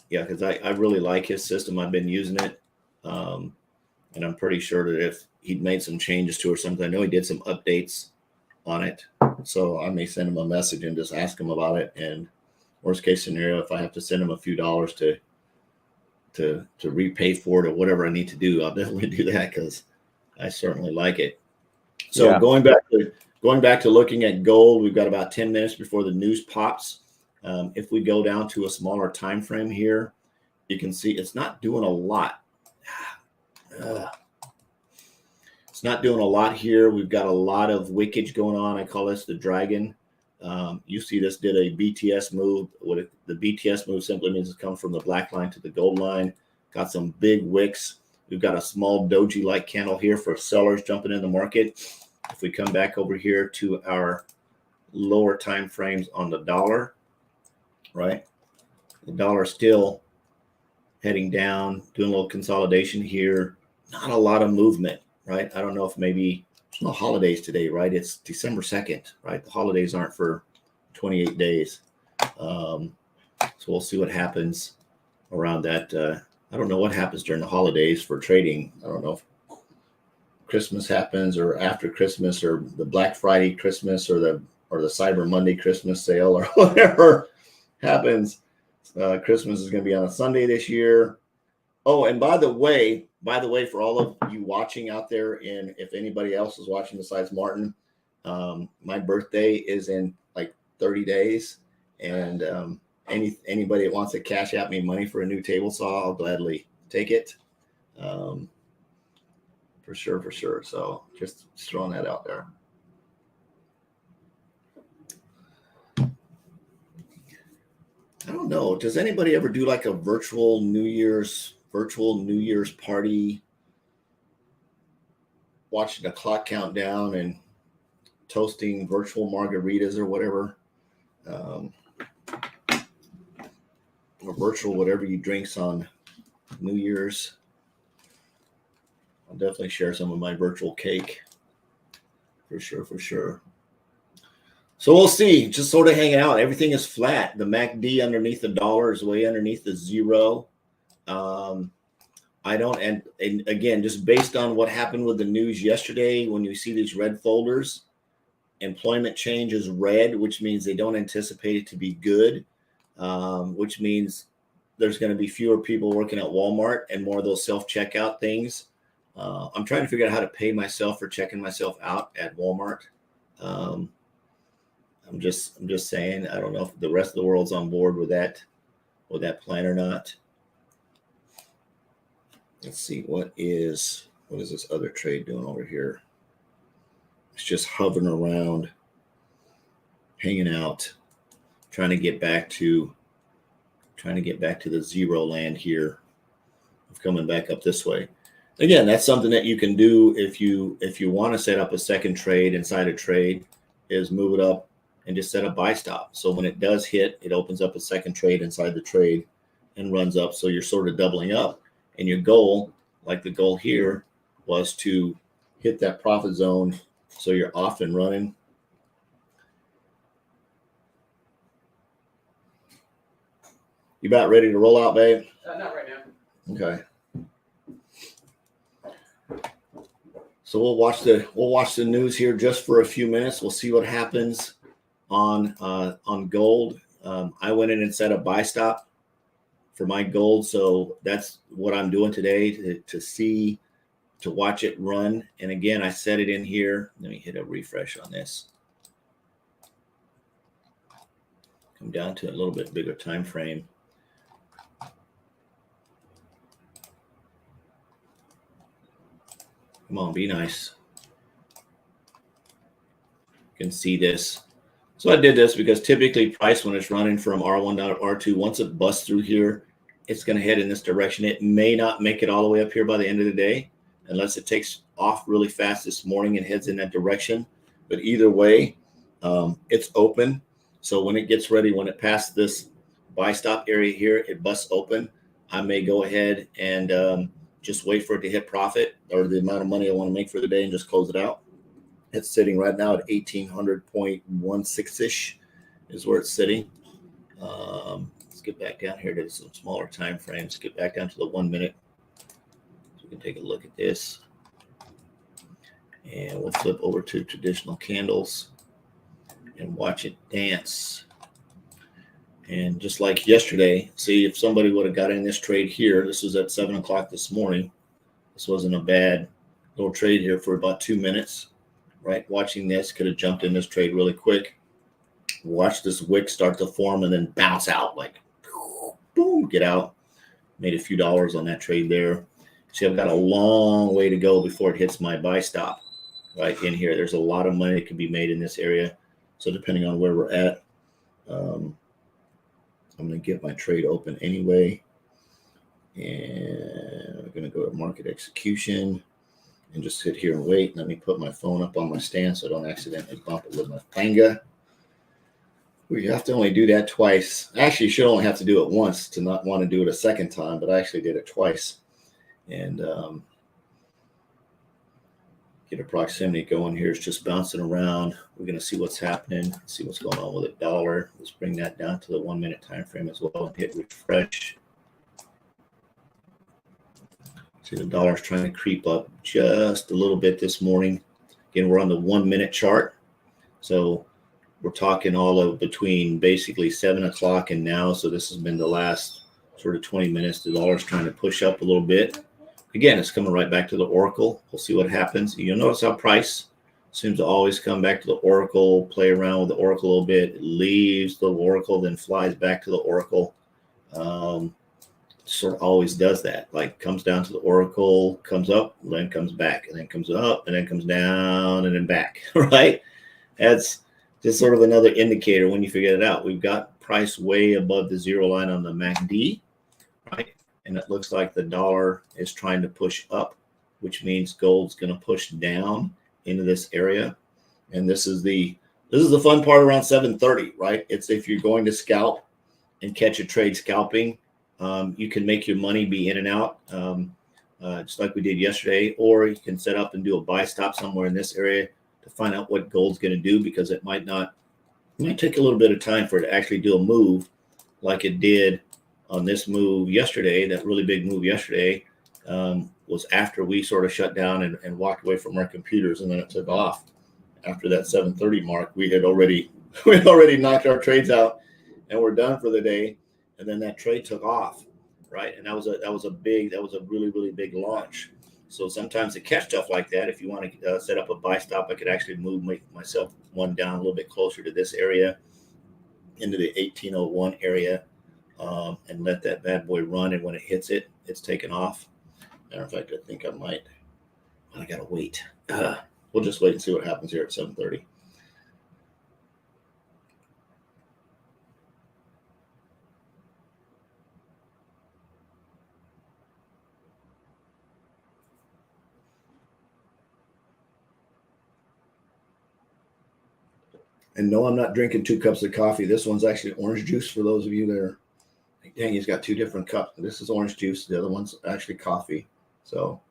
Because I really like his system. I've been using it, and I'm pretty sure that if he'd made some changes to it or something, I know he did some updates on it. So I may send him a message and just ask him about it. And worst case scenario, if I have to send him a few dollars to repay for it or whatever I need to do, I'll definitely do that, because I certainly like it. So
Yeah.
going back to looking at gold, we've got about 10 minutes before the news pops. If we go down to a smaller time frame here, you can see it's not doing a lot. It's not doing a lot here. We've got a lot of wickage going on. I call this the dragon. You see this did a BTS move. The BTS move simply means it's come from the black line to the gold line. Got some big wicks. We've got a small doji-like candle here for sellers jumping in the market. If we come back over here to our lower time frames on the dollar, right? The dollar still heading down, doing a little consolidation here. Not a lot of movement, right? I don't know if maybe there's no holidays today, right? It's December 2nd, right? The holidays aren't for 28 days. So we'll see what happens around that. I don't know what happens during the holidays for trading. I don't know if Christmas happens or after Christmas, or the Black Friday Christmas, or the Cyber Monday Christmas sale, or whatever happens. Christmas is going to be on a Sunday this year. Oh, and by the way, for all of you watching out there, and if anybody else is watching besides Martin, my birthday is in like 30 days, and anybody that wants to cash out me money for a new table saw, I'll gladly take it. For sure. So just throwing that out there. I don't know. Does anybody ever do like a virtual New Year's virtual New Year's party, watching the clock count down and toasting virtual margaritas or whatever, or virtual whatever you drinks on New Year's. I'll definitely share some of my virtual cake for sure. So we'll see. Just sort of hanging out. Everything is flat. The MACD underneath the dollar is way underneath the zero. I don't, and again, just based on what happened with the news yesterday, when you see these red folders, employment change is red, which means they don't anticipate it to be good, which means there's going to be fewer people working at Walmart and more of those self-checkout things. I'm trying to figure out how to pay myself for checking myself out at Walmart. I'm just saying, I don't know if the rest of the world's on board with that plan or not. Let's see, what is this other trade doing over here? It's just hovering around, hanging out, trying to get back to the zero land here of coming back up this way. Again, that's something that you can do if you want to set up a second trade inside a trade, is move it up and just set a buy stop. So when it does hit, it opens up a second trade inside the trade and runs up. So you're sort of doubling up. And your goal, like the goal here, was to hit that profit zone so you're off and running. You about ready to roll out, babe?
Not right now.
Okay. So we'll watch the news here just for a few minutes. We'll see what happens on gold. I went in and set a buy stop for my gold, so that's what I'm doing today to watch it run. And again, I set it in here. Let me hit a refresh on this. Come down to a little bit bigger time frame. Come on, be nice. You can see this. So I did this because typically price, when it's running from R1 down to R2, once it busts through here, it's going to head in this direction. It may not make it all the way up here by the end of the day, unless it takes off really fast this morning and heads in that direction. But either way, it's open. So when it gets ready, when it passes this buy stop area here, it busts open. I may go ahead and just wait for it to hit profit or the amount of money I want to make for the day and just close it out. It's sitting right now at 1800.16-ish is where it's sitting. Let's get back down here to some smaller time frames. Get back down to the 1 minute. So we can take a look at this. And we'll flip over to traditional candles and watch it dance. And just like yesterday, see, if somebody would have got in this trade here, this was at 7 o'clock this morning. This wasn't a bad little trade here for about 2 minutes, right? Watching this, could have jumped in this trade really quick. Watch this wick start to form and then bounce out, like boom, get out. Made a few dollars on that trade there. See, I've got a long way to go before it hits my buy stop right in here. There's a lot of money that can be made in this area. So depending on where we're at, I'm going to get my trade open anyway. And I'm going to go to market execution and just sit here and wait. Let me put my phone up on my stand so I don't accidentally bump it with my panga. We have to only do that twice. Actually, you should only have to do it once to not want to do it a second time, but I actually did it twice. And get a proximity going here. It's just bouncing around. We're going to see what's happening, see what's going on with the dollar. Let's bring that down to the 1 minute time frame as well and hit refresh. See, the dollar's trying to creep up just a little bit this morning. Again, we're on the 1 minute chart. So we're talking all of between basically 7 o'clock and now. So this has been the last sort of 20 minutes. The dollar's trying to push up a little bit. Again, it's coming right back to the Oracle. We'll see what happens. You'll notice how price seems to always come back to the Oracle, play around with the Oracle a little bit. It leaves the Oracle, then flies back to the Oracle. Sort of always does that. Like comes down to the Oracle, comes up, then comes back, and then comes up, and then comes down, and then back, right? That's just sort of another indicator when you figure it out. We've got price way above the zero line on the MACD, right? and it looks like the dollar is trying to push up, which means gold's going to push down into this area. And this is the fun part around 7:30, right? It's if you're going to scalp and catch a trade scalping, you can make your money be in and out, just like we did yesterday, or you can set up and do a buy stop somewhere in this area to find out what gold's going to do, because it might take a little bit of time for it to actually do a move like it did on this move yesterday. That really big move yesterday was after we sort of shut down and walked away from our computers, and then it took off after that 7:30 mark. We had already knocked our trades out and we're done for the day, and then that trade took off, right? And that was a really big launch. So sometimes to catch stuff like that, if you want to set up a buy stop, I could actually move myself one down a little bit closer to this area, into the 1801 area, and let that bad boy run. And when it hits it, it's taken off. Matter of fact, I think I might. I gotta wait. We'll just wait and see what happens here at 7:30. And no, I'm not drinking 2 cups of coffee. This one's actually orange juice for those of you that are like, dang, he's got 2 different cups. This is orange juice. The other one's actually coffee. So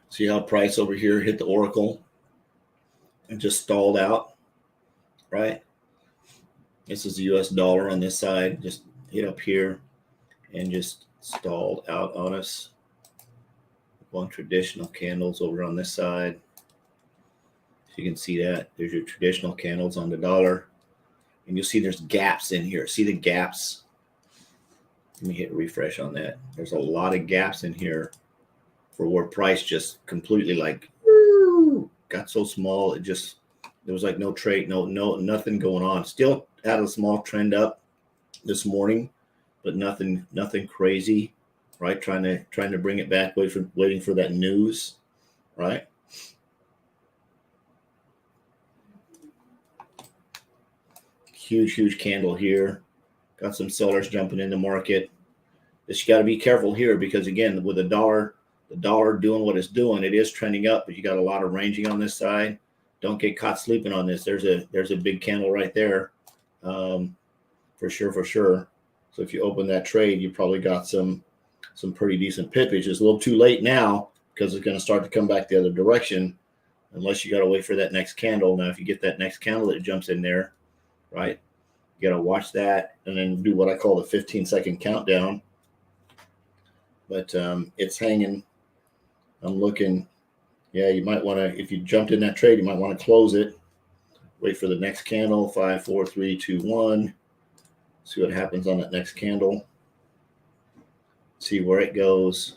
see how price over here hit the Oracle and just stalled out, right? This is the US dollar on this side, just hit up here and just stalled out on us. One traditional candles over on this side. You can see that there's your traditional candles on the dollar, and you'll see there's gaps in here. See the gaps? Let me hit refresh on that. There's a lot of gaps in here for where price just completely like got so small. It just, there was like no trade, nothing going on. Still had a small trend up this morning, but nothing crazy, right? Trying to bring it back, waiting for that news, right? Huge candle here. Got some sellers jumping in the market. Just got to be careful here, because again, with the dollar doing what it's doing, it is trending up, but you got a lot of ranging on this side. Don't get caught sleeping on this. There's a big candle right there, for sure. So if you open that trade, you probably got some pretty decent pippage. It's a little too late now because it's going to start to come back the other direction, unless you got to wait for that next candle. Now, if you get that next candle that jumps in there, right, you got to watch that and then do what I call the 15-second countdown. But it's hanging. I'm looking. Yeah, you might want to, if you jumped in that trade, you might want to close it. Wait for the next candle. 5, 4, 3, 2, 1. See what happens on that next candle. See where it goes.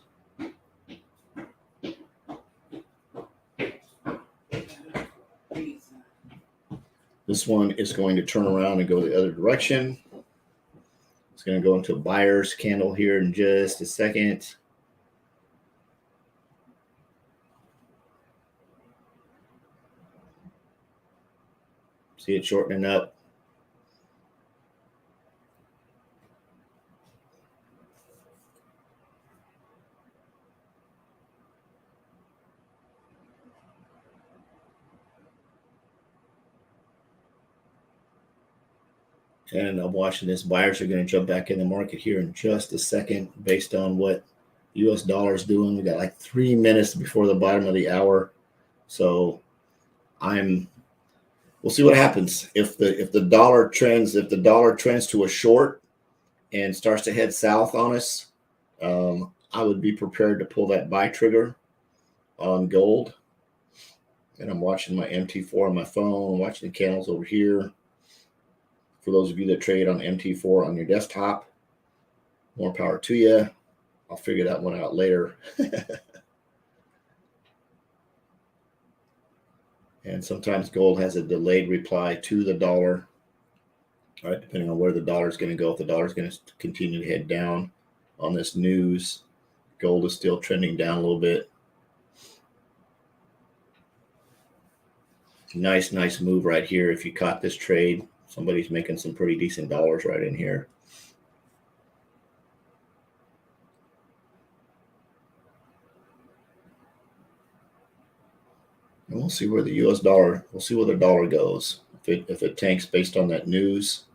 This one is going to turn around and go the other direction. It's going to go into a buyer's candle here in just a second. See it shortening up. And I'm watching this. Buyers are going to jump back in the market here in just a second based on what US dollar is doing. We got like 3 minutes before the bottom of the hour. So we'll see what happens. If the dollar trends to a short and starts to head south on us, I would be prepared to pull that buy trigger on gold. And I'm watching my MT4 on my phone, watching the candles over here. For those of you that trade on MT4 on your desktop, more power to you. I'll figure that one out later. And sometimes gold has a delayed reply to the dollar, all right, depending on where the dollar is going to go. If the dollar is going to continue to head down on this news, gold is still trending down a little bit. Nice move right here. If you caught this trade, somebody's making some pretty decent dollars right in here. And we'll see where the US dollar, we'll see where the dollar goes. If it tanks based on that news.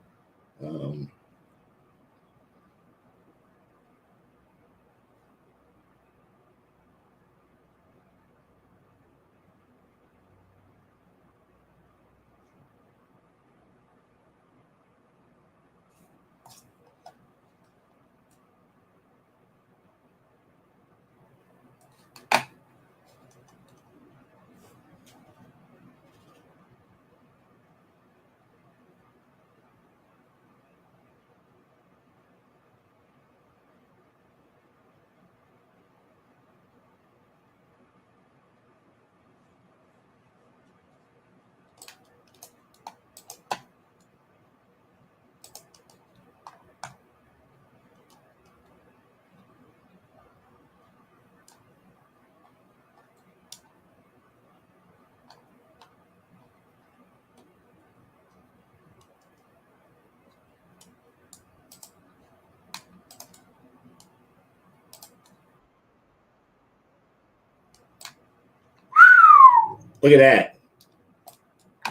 Look at that.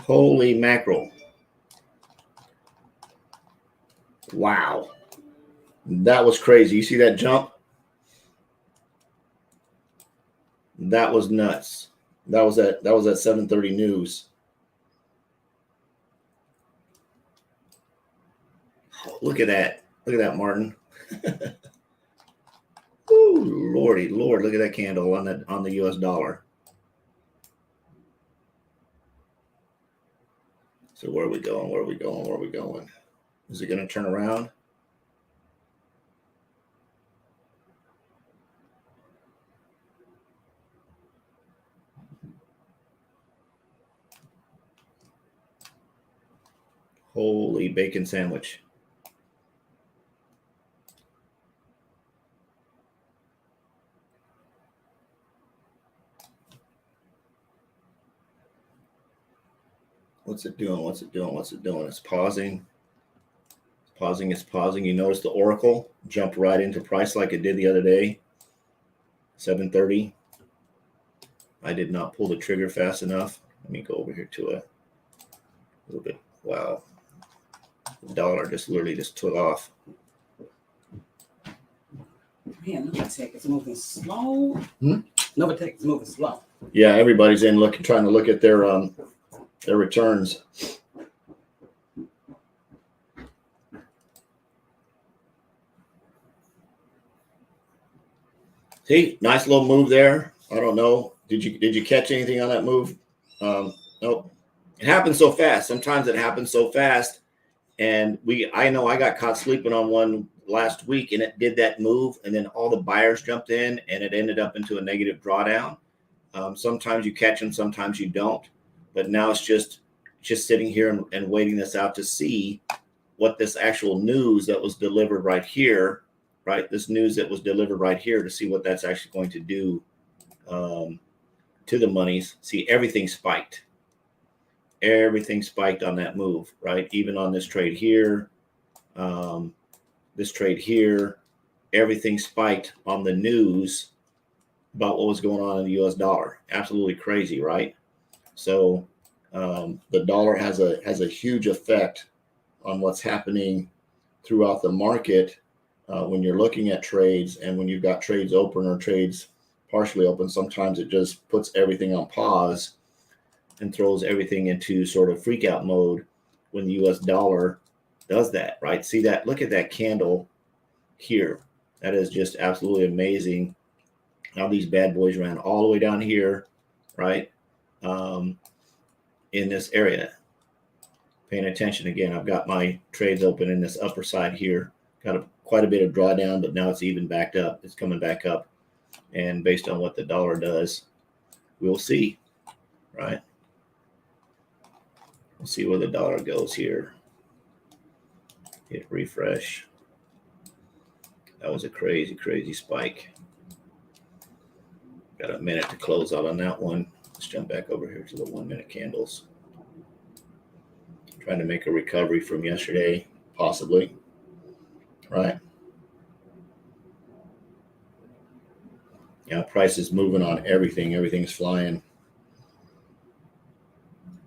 Holy mackerel. Wow. That was crazy. You see that jump? That was nuts. That was at 7:30 news. Look at that. Look at that, Martin. Ooh, Lordy Lord. Look at that candle on the US dollar. So where are we going? Where are we going? Where are we going? Is it going to turn around? Holy bacon sandwich. What's it doing? What's it doing? What's it doing? It's pausing. It's pausing. It's pausing. You notice the Oracle jumped right into price like it did the other day. 7:30. I did not pull the trigger fast enough. Let me go over here to a little bit. Wow. The dollar just literally just took off.
Man, Novatech is moving slow.
Hmm?
Novatech is moving slow.
Yeah, everybody's trying to look at their returns. See, nice little move there. I don't know. Did you catch anything on that move? Nope. It happens so fast. Sometimes it happens so fast. And I know I got caught sleeping on one last week and it did that move. And then all the buyers jumped in and it ended up into a negative drawdown. Sometimes you catch them, sometimes you don't. But now it's just sitting here and waiting this out to see what this actual news that was delivered right here, right? This news that was delivered right here to see what that's actually going to do to the monies. See, everything spiked. Everything spiked on that move, right? Even on this trade here, everything spiked on the news about what was going on in the US dollar. Absolutely crazy, right? So the dollar has a huge effect on what's happening throughout the market when you're looking at trades, and when you've got trades open or trades partially open. Sometimes it just puts everything on pause and throws everything into sort of freak out mode when the US dollar does that, right? See that? Look at that candle here. That is just absolutely amazing how these bad boys ran all the way down here, right? In this area. Paying attention again, I've got my trades open in this upper side here. Got quite a bit of drawdown, but now it's even backed up. It's coming back up. And based on what the dollar does, we'll see, right? We'll see where the dollar goes here. Hit refresh. That was a crazy, crazy spike. Got a minute to close out on that one. Let's jump back over here to the 1 minute candles. trying to make a recovery from yesterday, possibly, right? Yeah, price is moving on everything. Everything's flying.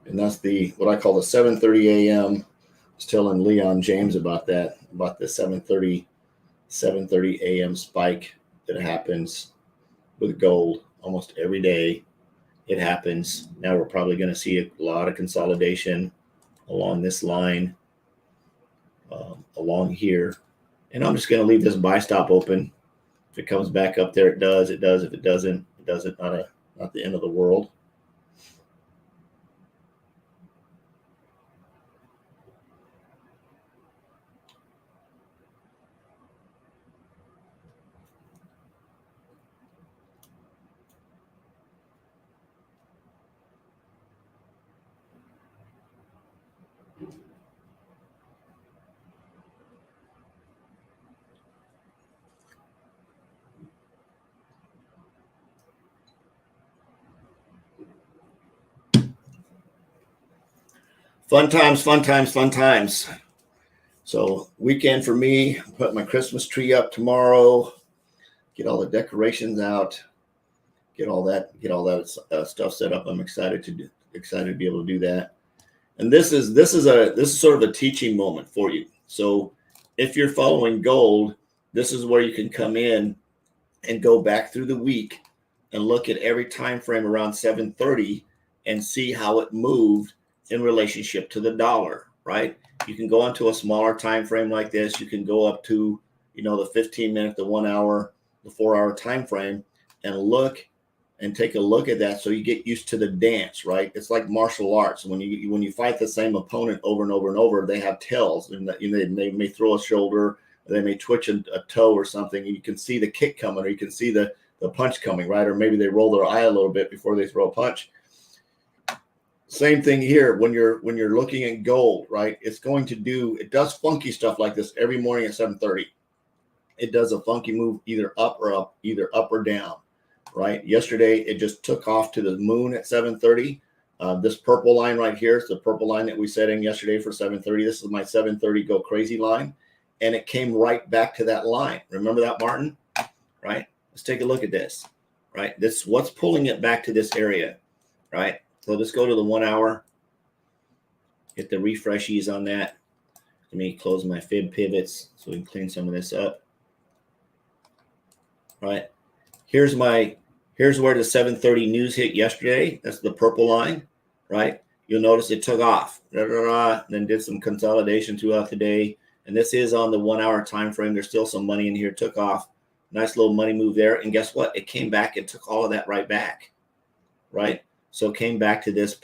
And that's what I call the 7:30 a.m. I was telling Leon James about that, about the 7:30 a.m. spike that happens with gold almost every day. It happens. Now we're probably going to see a lot of consolidation along this line, along here. And I'm just going to leave this buy stop open. If it comes back up there, it does. It does. If it doesn't, it doesn't. Not the end of the world. Fun times, fun times, fun times. So weekend for me, put my Christmas tree up tomorrow, get all the decorations out, get all that stuff set up. I'm excited to be able to do that. And this is sort of a teaching moment for you. So if you're following gold, this is where you can come in and go back through the week and look at every time frame around 7:30 and see how it moved in relationship to the dollar, right? You can go onto a smaller time frame like this. You can go up to, the 15-minute, the 1 hour, the 4-hour time frame and take a look at that, so you get used to the dance, right? It's like martial arts. When you fight the same opponent over and over and over, they have tells, and they may throw a shoulder, they may twitch a toe or something, and you can see the kick coming, or you can see the punch coming, right? Or maybe they roll their eye a little bit before they throw a punch. Same thing here when you're looking at gold, right? It does funky stuff like this every morning at 7:30. It does a funky move either up or down, right? Yesterday it just took off to the moon at 7:30. This purple line right here is the purple line that we set in yesterday for 7:30. This is my 7:30 go crazy line, and it came right back to that line. Remember that, Martin? Right? Let's take a look at this, right? This what's pulling it back to this area, right? So let's go to the 1 hour, hit the refreshies on that. Let me close my fib pivots so we can clean some of this up. Right. Here's where the 7:30 news hit yesterday. That's the purple line, right? You'll notice it took off, then did some consolidation throughout the day. And this is on the 1 hour time frame. There's still some money in here, took off. Nice little money move there. And guess what? It came back and took all of that right back, right? So it came back to this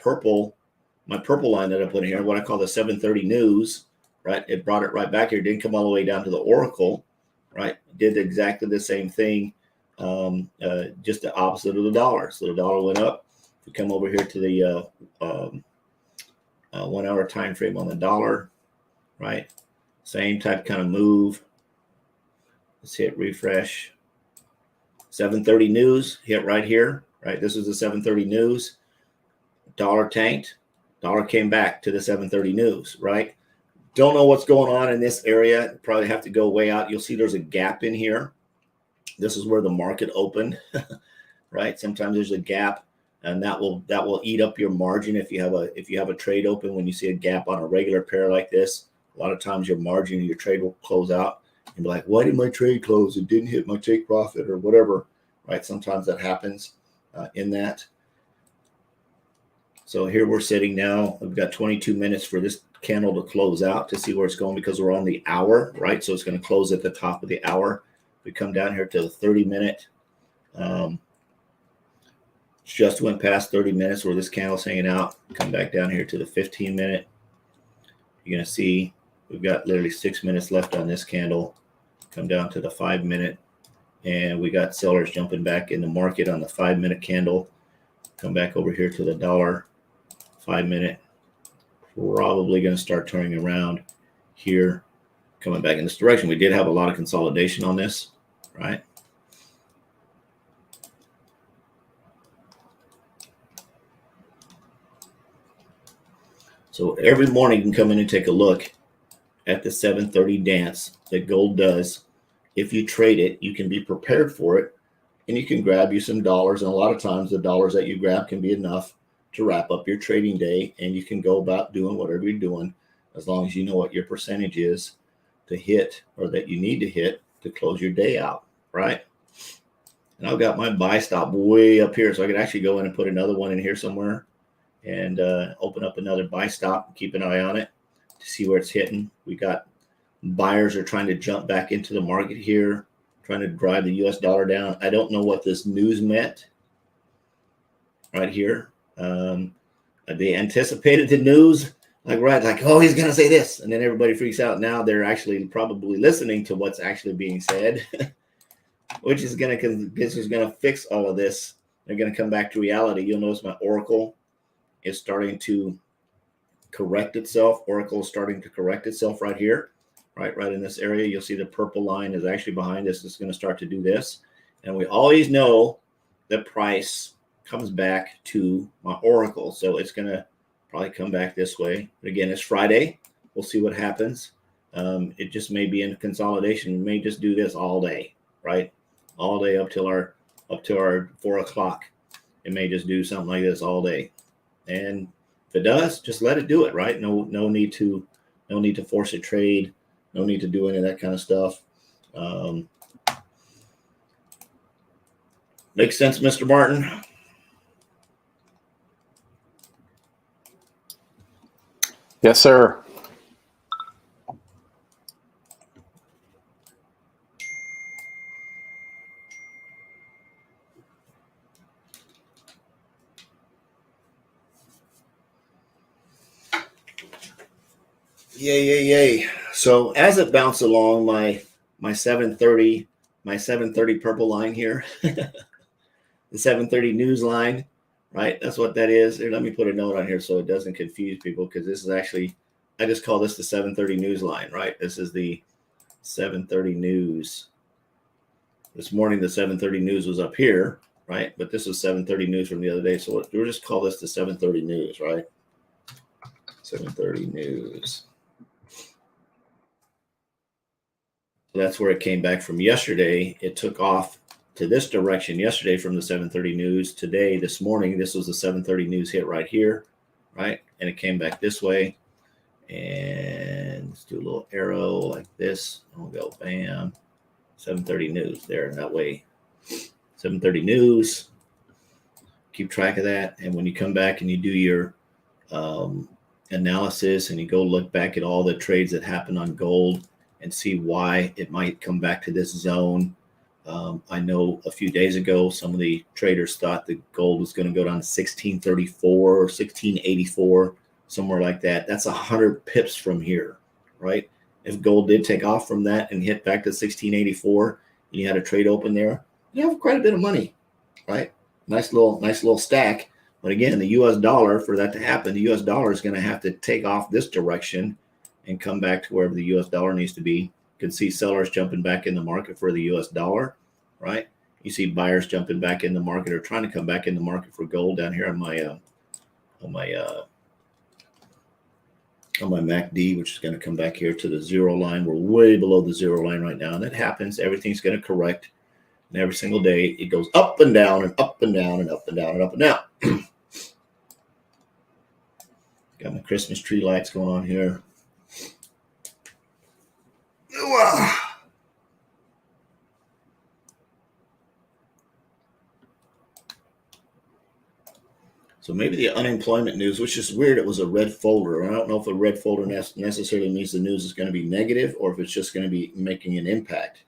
my purple line that I put in here, what I call the 7:30 news, right? It brought it right back here. It didn't come all the way down to the Oracle, right? Did exactly the same thing, just the opposite of the dollar. So the dollar went up. If we come over here to the 1 hour time frame on the dollar, right? Same type kind of move. Let's hit refresh. 7:30 news hit right here, right? This is the 7:30 news. Dollar tanked. Dollar came back to the 7:30 news, right? Don't know what's going on in this area. Probably have to go way out. You'll see there's a gap in here. This is where the market opened, right? Sometimes there's a gap, and that will eat up your margin if you have a trade open. When you see a gap on a regular pair like this, a lot of times your margin of your trade will close out. And be like, why did my trade close? It didn't hit my take profit or whatever, right? Sometimes that happens in that. So here we're sitting now. We've got 22 minutes for this candle to close out to see where it's going, because we're on the hour, right? So it's going to close at the top of the hour. We come down here to the 30-minute. Just went past 30 minutes where this candle's hanging out. Come back down here to the 15-minute. You're going to see we've got literally 6 minutes left on this candle. Come down to the 5-minute. And we got sellers jumping back in the market on the 5-minute candle. Come back over here to the dollar 5-minute. Probably going to start turning around here, coming back in this direction. We did have a lot of consolidation on this, right? So every morning you can come in and take a look at the 7:30 dance that gold does. If you trade it, you can be prepared for it, and you can grab you some dollars. And a lot of times the dollars that you grab can be enough to wrap up your trading day, and you can go about doing whatever you're doing as long as you know what your percentage is to hit, or that you need to hit to close your day out, right? And I've got my buy stop way up here, so I could actually go in and put another one in here somewhere and open up another buy stop and keep an eye on it to see where it's hitting. We got buyers are trying to jump back into the market here, trying to drive the US dollar down. I don't know what this news meant right here. They anticipated the news, like, oh, he's going to say this. And then everybody freaks out. Now they're actually probably listening to what's actually being said, which is going to fix all of this. They're going to come back to reality. You'll notice my Oracle is starting to correct itself. Oracle is starting to correct itself right here, right in this area. You'll see the purple line is actually behind us. It's going to start to do this. And we always know that price comes back to my Oracle. So it's going to probably come back this way. But again, it's Friday. We'll see what happens. It just may be in consolidation. We may just do this all day, right? All day up till our 4 o'clock. It may just do something like this all day. And if it does, just let it do it, right? No need to force a trade. No need to do any of that kind of stuff. Makes sense, Mr. Martin?
Yes, sir.
Yay. So as it bounced along my 730 purple line here, the 730 news line, right? That's what that is. Here, let me put a note on here so it doesn't confuse people, because this is actually, I just call this the 730 news line, right? This is the 730 news. This morning, the 730 news was up here, right? But this was 730 news from the other day. So we'll just call this the 730 news, right? 730 news. So that's where it came back from yesterday. It took off to this direction yesterday from the 730 news. Today, this morning, this was the 730 news hit right here, right? And it came back this way. And let's do a little arrow like this. And we'll go bam. 730 news there. That way, 730 news. Keep track of that. And when you come back and you do your analysis and you go look back at all the trades that happen on gold and see why it might come back to this zone. I know a few days ago, some of the traders thought that gold was going to go down to 1634 or 1684, somewhere like that. That's 100 pips from here, right? If gold did take off from that and hit back to 1684, and you had a trade open there, you have quite a bit of money, right? Nice little stack. But again, the US dollar, for that to happen, the US dollar is going to have to take off this direction and come back to wherever the US dollar needs to be. You can see sellers jumping back in the market for the US dollar, right? You see buyers jumping back in the market or trying to come back in the market for gold down here on my MACD, which is going to come back here to the zero line. We're way below the zero line right now, and that happens. Everything's going to correct, and every single day it goes up and down and up and down and up and down and up and down. Got my Christmas tree lights going on here. So maybe the unemployment news, which is weird, it was a red folder. I don't know if a red folder necessarily means the news is going to be negative or if it's just going to be making an impact.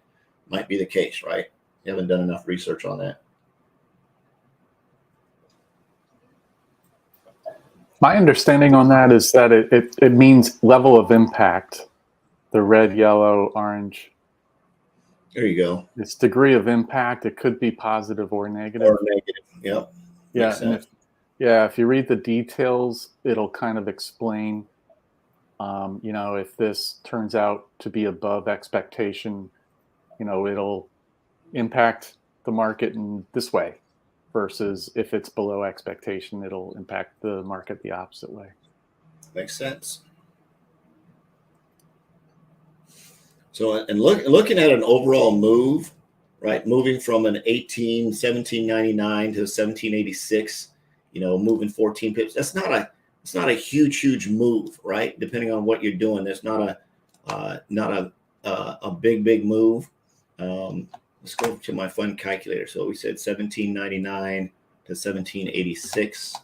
Might be the case, right? You haven't done enough research on that.
My understanding on that is that it means level of impact. The red, yellow, orange.
There you go.
Its degree of impact. It could be positive or negative.
Or negative. Yep.
Yeah. And if you read the details, it'll kind of explain, if this turns out to be above expectation, it'll impact the market in this way, versus if it's below expectation, it'll impact the market the opposite way.
Makes sense. So, and looking at an overall move, right? Moving from an 1799 to 1786, moving 14 pips. It's not a huge move, right? Depending on what you're doing, there's not a big move. Let's go to my fund calculator. So we said 1799 to 1786.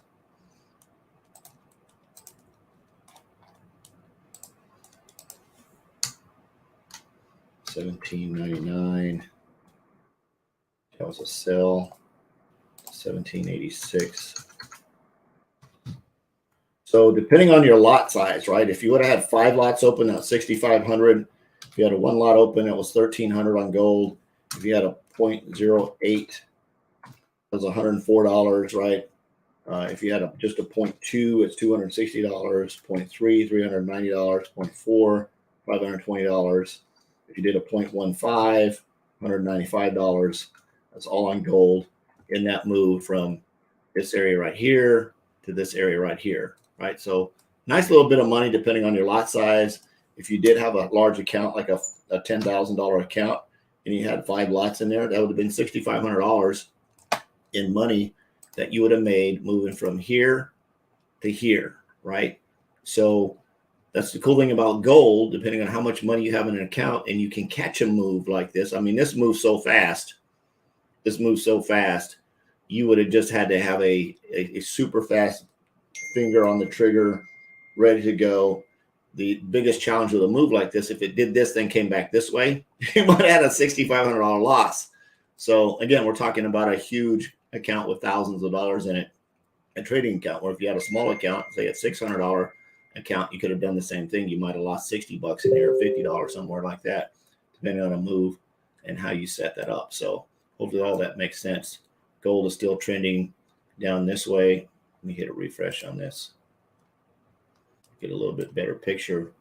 1799. That was a sell. 1786. So depending on your lot size, right? If you would have had 5 lots open at 6,500, if you had a 1 lot open, it was 1,300 on gold. If you had a 0.08, it was $104, right? If you had just a 0.2, it's $260. 0.3, $390. 0.4, $520. If you did a 0.15, $195. That's all on gold in that move from this area right here to this area right here, right? So nice little bit of money depending on your lot size. If you did have a large account, like a $10,000 account, and you had 5 lots in there, that would have been $6,500 in money that you would have made moving from here to here, right? So that's the cool thing about gold, depending on how much money you have in an account, and you can catch a move like this. I mean, this moves so fast. You would have just had to have a super fast finger on the trigger, ready to go. The biggest challenge with a move like this, if it did this, then came back this way, you might have had a $6,500 loss. So again, we're talking about a huge account with thousands of dollars in it, a trading account, where if you had a small account, say a $600 account, you could have done the same thing. You might have lost $60 in there, $50, somewhere like that, depending on a move and how you set that up. So hopefully all that makes sense. Gold is still trending down this way. Let me hit a refresh on this. Get a little bit better picture.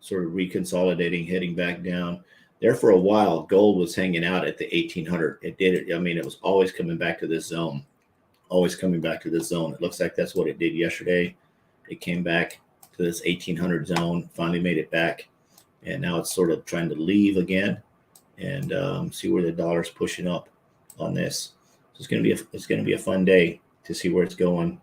Sort of reconsolidating, heading back down. There for a while, gold was hanging out at the 1800. It did it. I mean, it was always coming back to this zone. It looks like that's what it did yesterday. It came back to this 1800 zone, finally made it back. And now it's sort of trying to leave again and see where the dollar's pushing up on this. So it's going to be a fun day to see where it's going.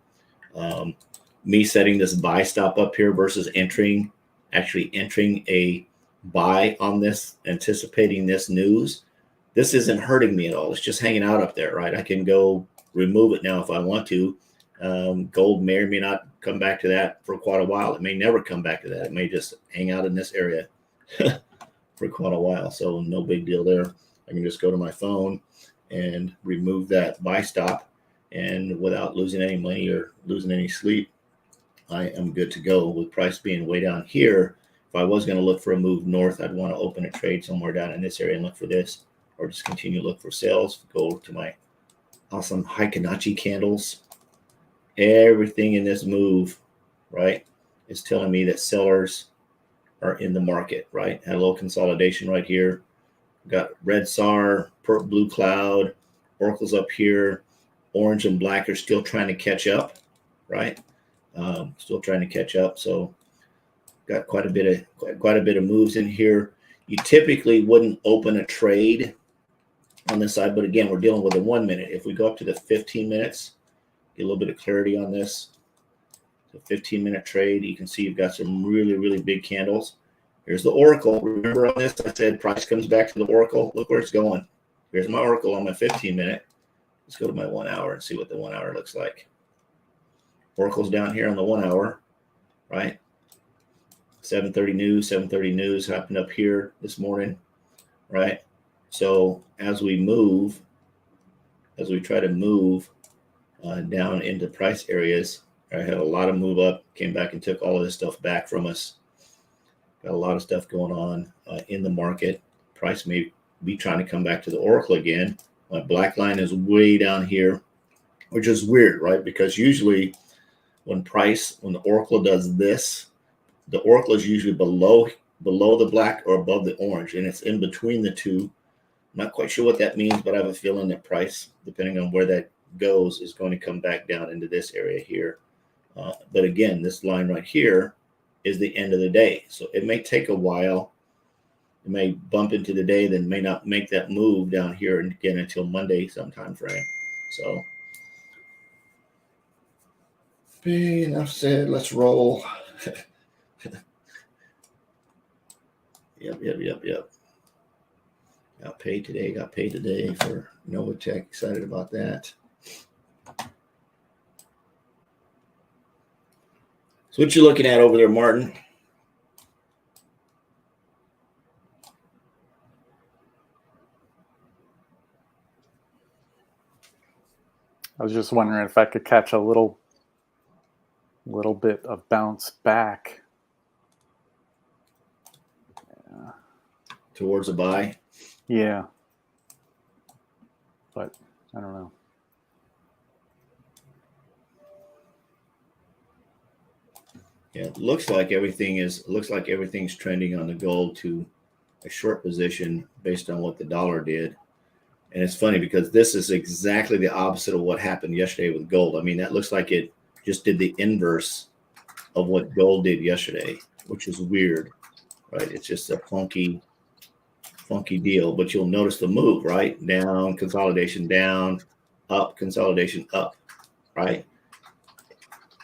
Me setting this buy stop up here versus actually entering a buy on this, anticipating this news. This isn't hurting me at all. It's just hanging out up there, right? I can go remove it now if I want to. Gold may or may not come back to that for quite a while. It may never come back to that. It may just hang out in this area for quite a while. So no big deal there. I can just go to my phone and remove that buy stop, and without losing any money or losing any sleep, I am good to go. With price being way down here, if I was going to look for a move north, I'd want to open a trade somewhere down in this area and look for this, or just continue to look for sales. Go to my awesome Hikinachi candles. Everything in this move, right, is telling me that sellers are in the market, right? Had a little consolidation right here. Got red SAR, blue cloud, oracles up here. Orange and black are still trying to catch up, right? Still trying to catch up. So got quite a bit of moves in here. You typically wouldn't open a trade on this side, but again, we're dealing with a 1 minute. If we go up to the 15 minutes, get a little bit of clarity on this. The 15-minute trade, you can see you've got some really big candles. Here's the oracle. Remember on this, I said price comes back to the oracle. Look where it's going. Here's my oracle on my 15-minute. Let's go to my 1 hour and see what the 1 hour looks like. Oracle's down here on the 1 hour, right? 7:30 news happened up here this morning, right? So as we try to move down into price areas, I had a lot of move up, came back and took all of this stuff back from us. Got a lot of stuff going on in the market. Price may be trying to come back to the oracle again. My black line is way down here, which is weird, right? Because usually when the oracle does this, the oracle is usually below the black or above the orange, and it's in between the two. I'm not quite sure what that means, but I have a feeling that price, depending on where that goes, is going to come back down into this area here. But again, this line right here is the end of the day. So it may take a while. It may bump into the day, then may not make that move down here again until Monday sometime frame. So enough said. Let's roll. Yep. Got paid today for Novatech. Excited about that. So what you looking at over there, Martin?
I was just wondering if I could catch a little bit of bounce back. Yeah.
Towards a buy?
Yeah. But I don't know.
Yeah, it looks like everything's trending on the gold to a short position based on what the dollar did. And it's funny because this is exactly the opposite of what happened yesterday with gold. I mean, that looks like it just did the inverse of what gold did yesterday, which is weird, right? It's just a funky deal. But you'll notice the move, right? Down, consolidation, down, up, consolidation, up, right?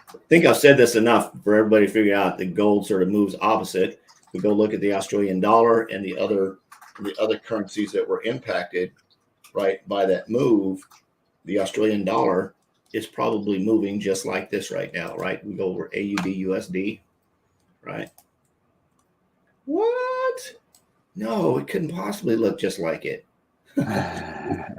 I think I've said this enough for everybody to figure out that gold sort of moves opposite. We go look at the Australian dollar and the other currencies that were impacted, right, by that move. The Australian dollar is probably moving just like this right now, right? We go over AUD USD, right? What? No, it couldn't possibly look just like it. It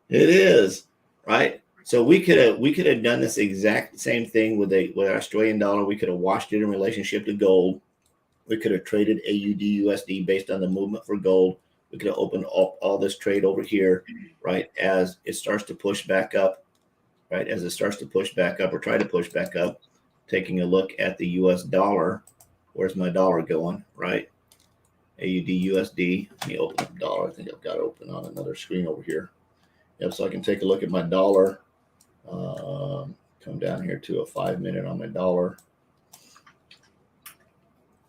is, right? So we could have done this exact same thing with Australian dollar. We could have watched it in relationship to gold. We could have traded AUD USD based on the movement for gold. We could have opened all this trade over here, right? As it starts to push back up, right? As it starts to push back up or try to push back up, taking a look at the US dollar. Where's my dollar going, right? AUD USD. Let me open up dollar. I think I've got it open on another screen over here. Yep, so I can take a look at my dollar. Come down here to a 5-minute on my dollar.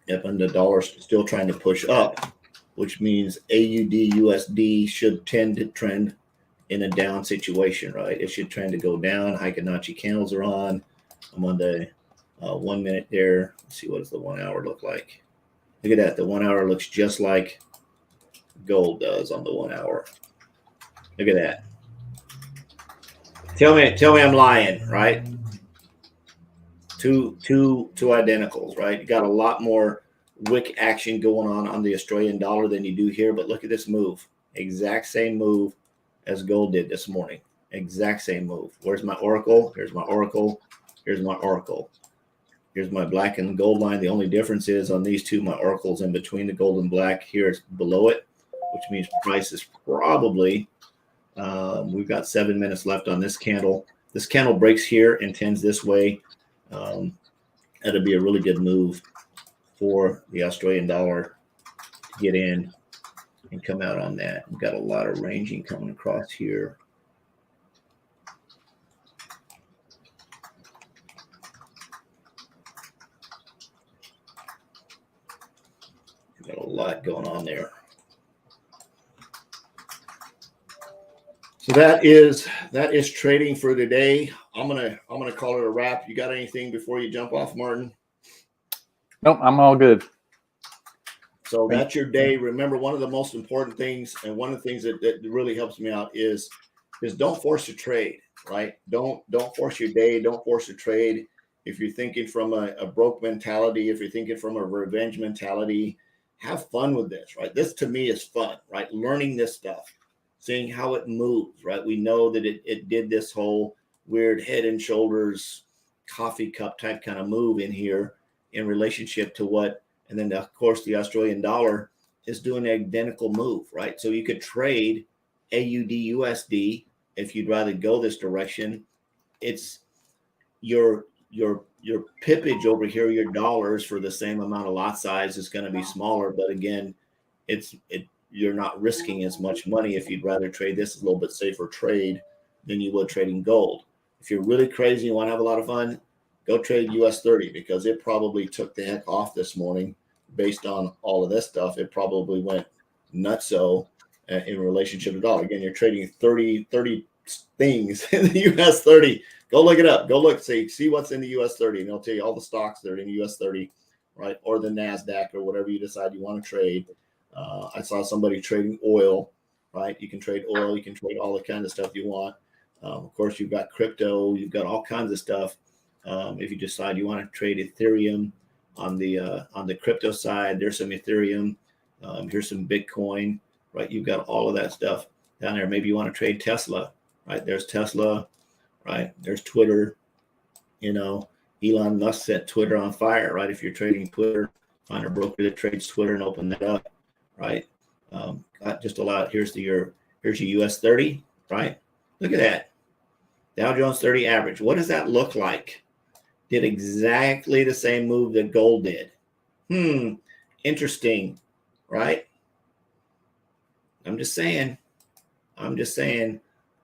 Yep, and the dollar's still trying to push up, which means AUD USD should tend to trend in a down situation, right? It should trend to go down. Fibonacci candles are on. I'm on the 1 minute there. Let's see, what does the 1 hour look like? Look at that. The 1 hour looks just like gold does on the 1 hour. Look at that. Tell me I'm lying, right? Two identicals, right? You got a lot more wick action going on the Australian dollar than you do here, but look at this move. Exact same move as gold did this morning. Exact same move. Where's my oracle? Here's my oracle. Here's my oracle. Here's my black and gold line. The only difference is on these two, my oracle's in between the gold and black. Here it's below it, which means price is probably we've got 7 minutes left on this candle. This candle breaks here and tends this way. That'd be a really good move for the Australian dollar to get in and come out on that. We've got a lot of ranging coming across here. We've got a lot going on there. So that is trading for today. I'm gonna call it a wrap. You got anything before you jump off, Martin?
Nope, I'm all good.
So that's your day. Remember, one of the most important things, and one of the things that really helps me out is don't force a trade, right? Don't force your day. Don't force a trade. If you're thinking from a broke mentality, if you're thinking from a revenge mentality, have fun with this, right? This to me is fun, right? Learning this stuff. Seeing how it moves, right? We know that it did this whole weird head and shoulders, coffee cup type kind of move in here in relationship to what, and then of course the Australian dollar is doing an identical move, right? So you could trade AUD USD if you'd rather go this direction. It's your pippage over here, your dollars for the same amount of lot size is going to be smaller, but again, you're not risking as much money if you'd rather trade this a little bit safer trade than you would trading gold. If you're really crazy and want to have a lot of fun, go trade US 30 because it probably took the heck off this morning based on all of this stuff. It probably went nutso in relationship to the dollar. Again, you're trading 30 things in the US 30. Go look it up. Go look, see what's in the US 30, and it'll tell you all the stocks that are in the US 30, right? Or the NASDAQ or whatever you decide you want to trade. I saw somebody trading oil, right? You can trade oil. You can trade all the kind of stuff you want. Of course, you've got crypto. You've got all kinds of stuff. If you decide you want to trade Ethereum on the crypto side, there's some Ethereum. Here's some Bitcoin, right? You've got all of that stuff down there. Maybe you want to trade Tesla, right? There's Tesla, right? There's Twitter. You know, Elon Musk set Twitter on fire, right? If you're trading Twitter, find a broker that trades Twitter and open that up, right? Got just a lot. Here's your US 30, right? Look at that. Dow Jones 30 average. What does that look like? Did exactly the same move that gold did. Interesting, right? I'm just saying.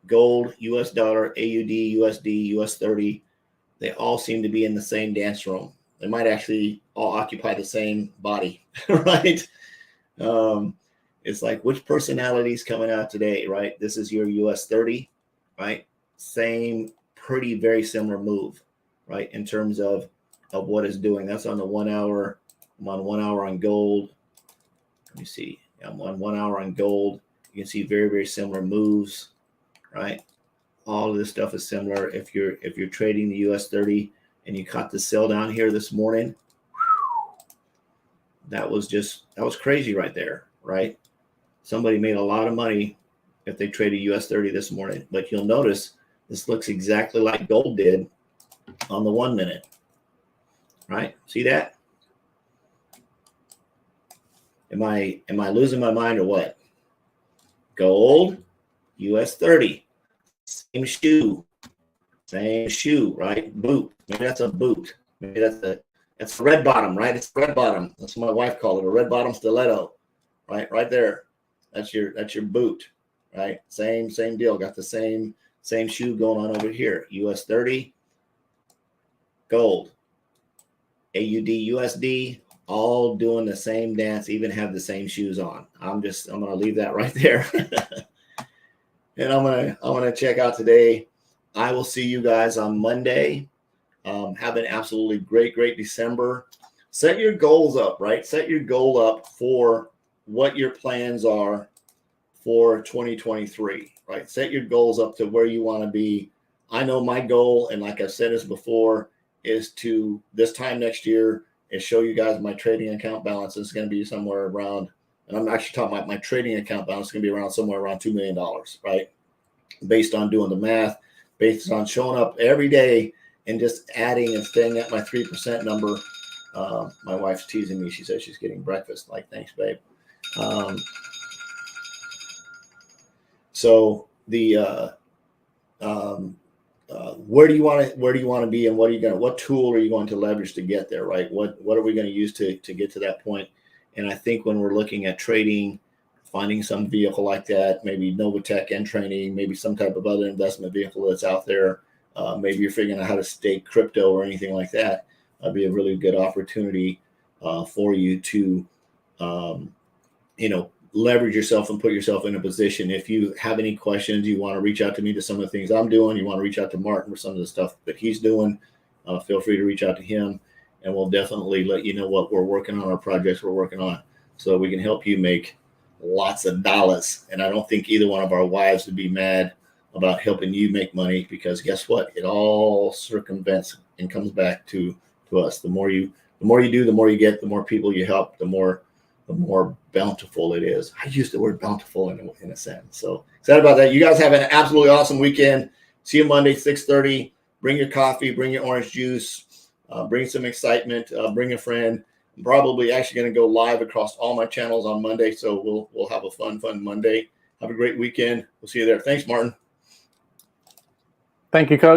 Gold, US dollar, AUD, USD, US 30, they all seem to be in the same dance room. They might actually all occupy the same body, right? It's like, which personality is coming out today, right? This is your US 30, right? Same, very similar move, right? In terms of what it's doing. That's on the 1 hour. I'm on 1 hour on gold. Let me see. I'm on 1 hour on gold. You can see very, very similar moves, right? All of this stuff is similar. If you're trading the US 30 and you caught the sell down here this morning, that was crazy right there, right? Somebody made a lot of money if they traded US 30 this morning. But you'll notice this looks exactly like gold did on the 1 minute, right? See that? Am I losing my mind or what? Gold, US 30, same shoe, right? Boot. Maybe that's a boot. Maybe that's a red bottom, right? It's a red bottom. That's what my wife called it, a red bottom stiletto, right? Right there. That's your boot, right? Same deal. Got the same shoe going on over here. US 30, gold, AUD, USD, all doing the same dance, even have the same shoes on. I'm going to leave that right there. And I'm going to check out today. I will see you guys on Monday. Have an absolutely great December. Set your goals up, right? Set your goal up for what your plans are for 2023, right? Set your goals up to where you want to be. I know my goal, and like I've said this before, is to this time next year is show you guys my trading account balance is going to be somewhere around, and I'm actually talking about my trading account balance is going to be around somewhere around $2 million, right? Based on doing the math, based on showing up every day and just adding and staying at my 3% number. My wife's teasing me. She says she's getting breakfast. Like, thanks, babe. So the where do you want to be, and what tool are you going to leverage to get there, right? What are we going to use to get to that point? And I think when we're looking at trading, finding some vehicle like that, maybe Novatech and training, maybe some type of other investment vehicle that's out there. Maybe you're figuring out how to stake crypto or anything like that. That'd be a really good opportunity for you to, leverage yourself and put yourself in a position. If you have any questions, you want to reach out to me to some of the things I'm doing, you want to reach out to Martin for some of the stuff that he's doing, feel free to reach out to him, and we'll definitely let you know what we're working on, our projects we're working on, so we can help you make lots of dollars. And I don't think either one of our wives would be mad about helping you make money, because guess what? It all circumvents and comes back to us. The more you do, the more you get, the more people you help, the more bountiful it is. I use the word bountiful in a sense. So excited about that. You guys have an absolutely awesome weekend. See you Monday, 6:30. Bring your coffee, bring your orange juice, bring some excitement, bring a friend. I'm probably actually going to go live across all my channels on Monday. So we'll have a fun Monday. Have a great weekend. We'll see you there. Thanks, Martin.
Thank you, Coach.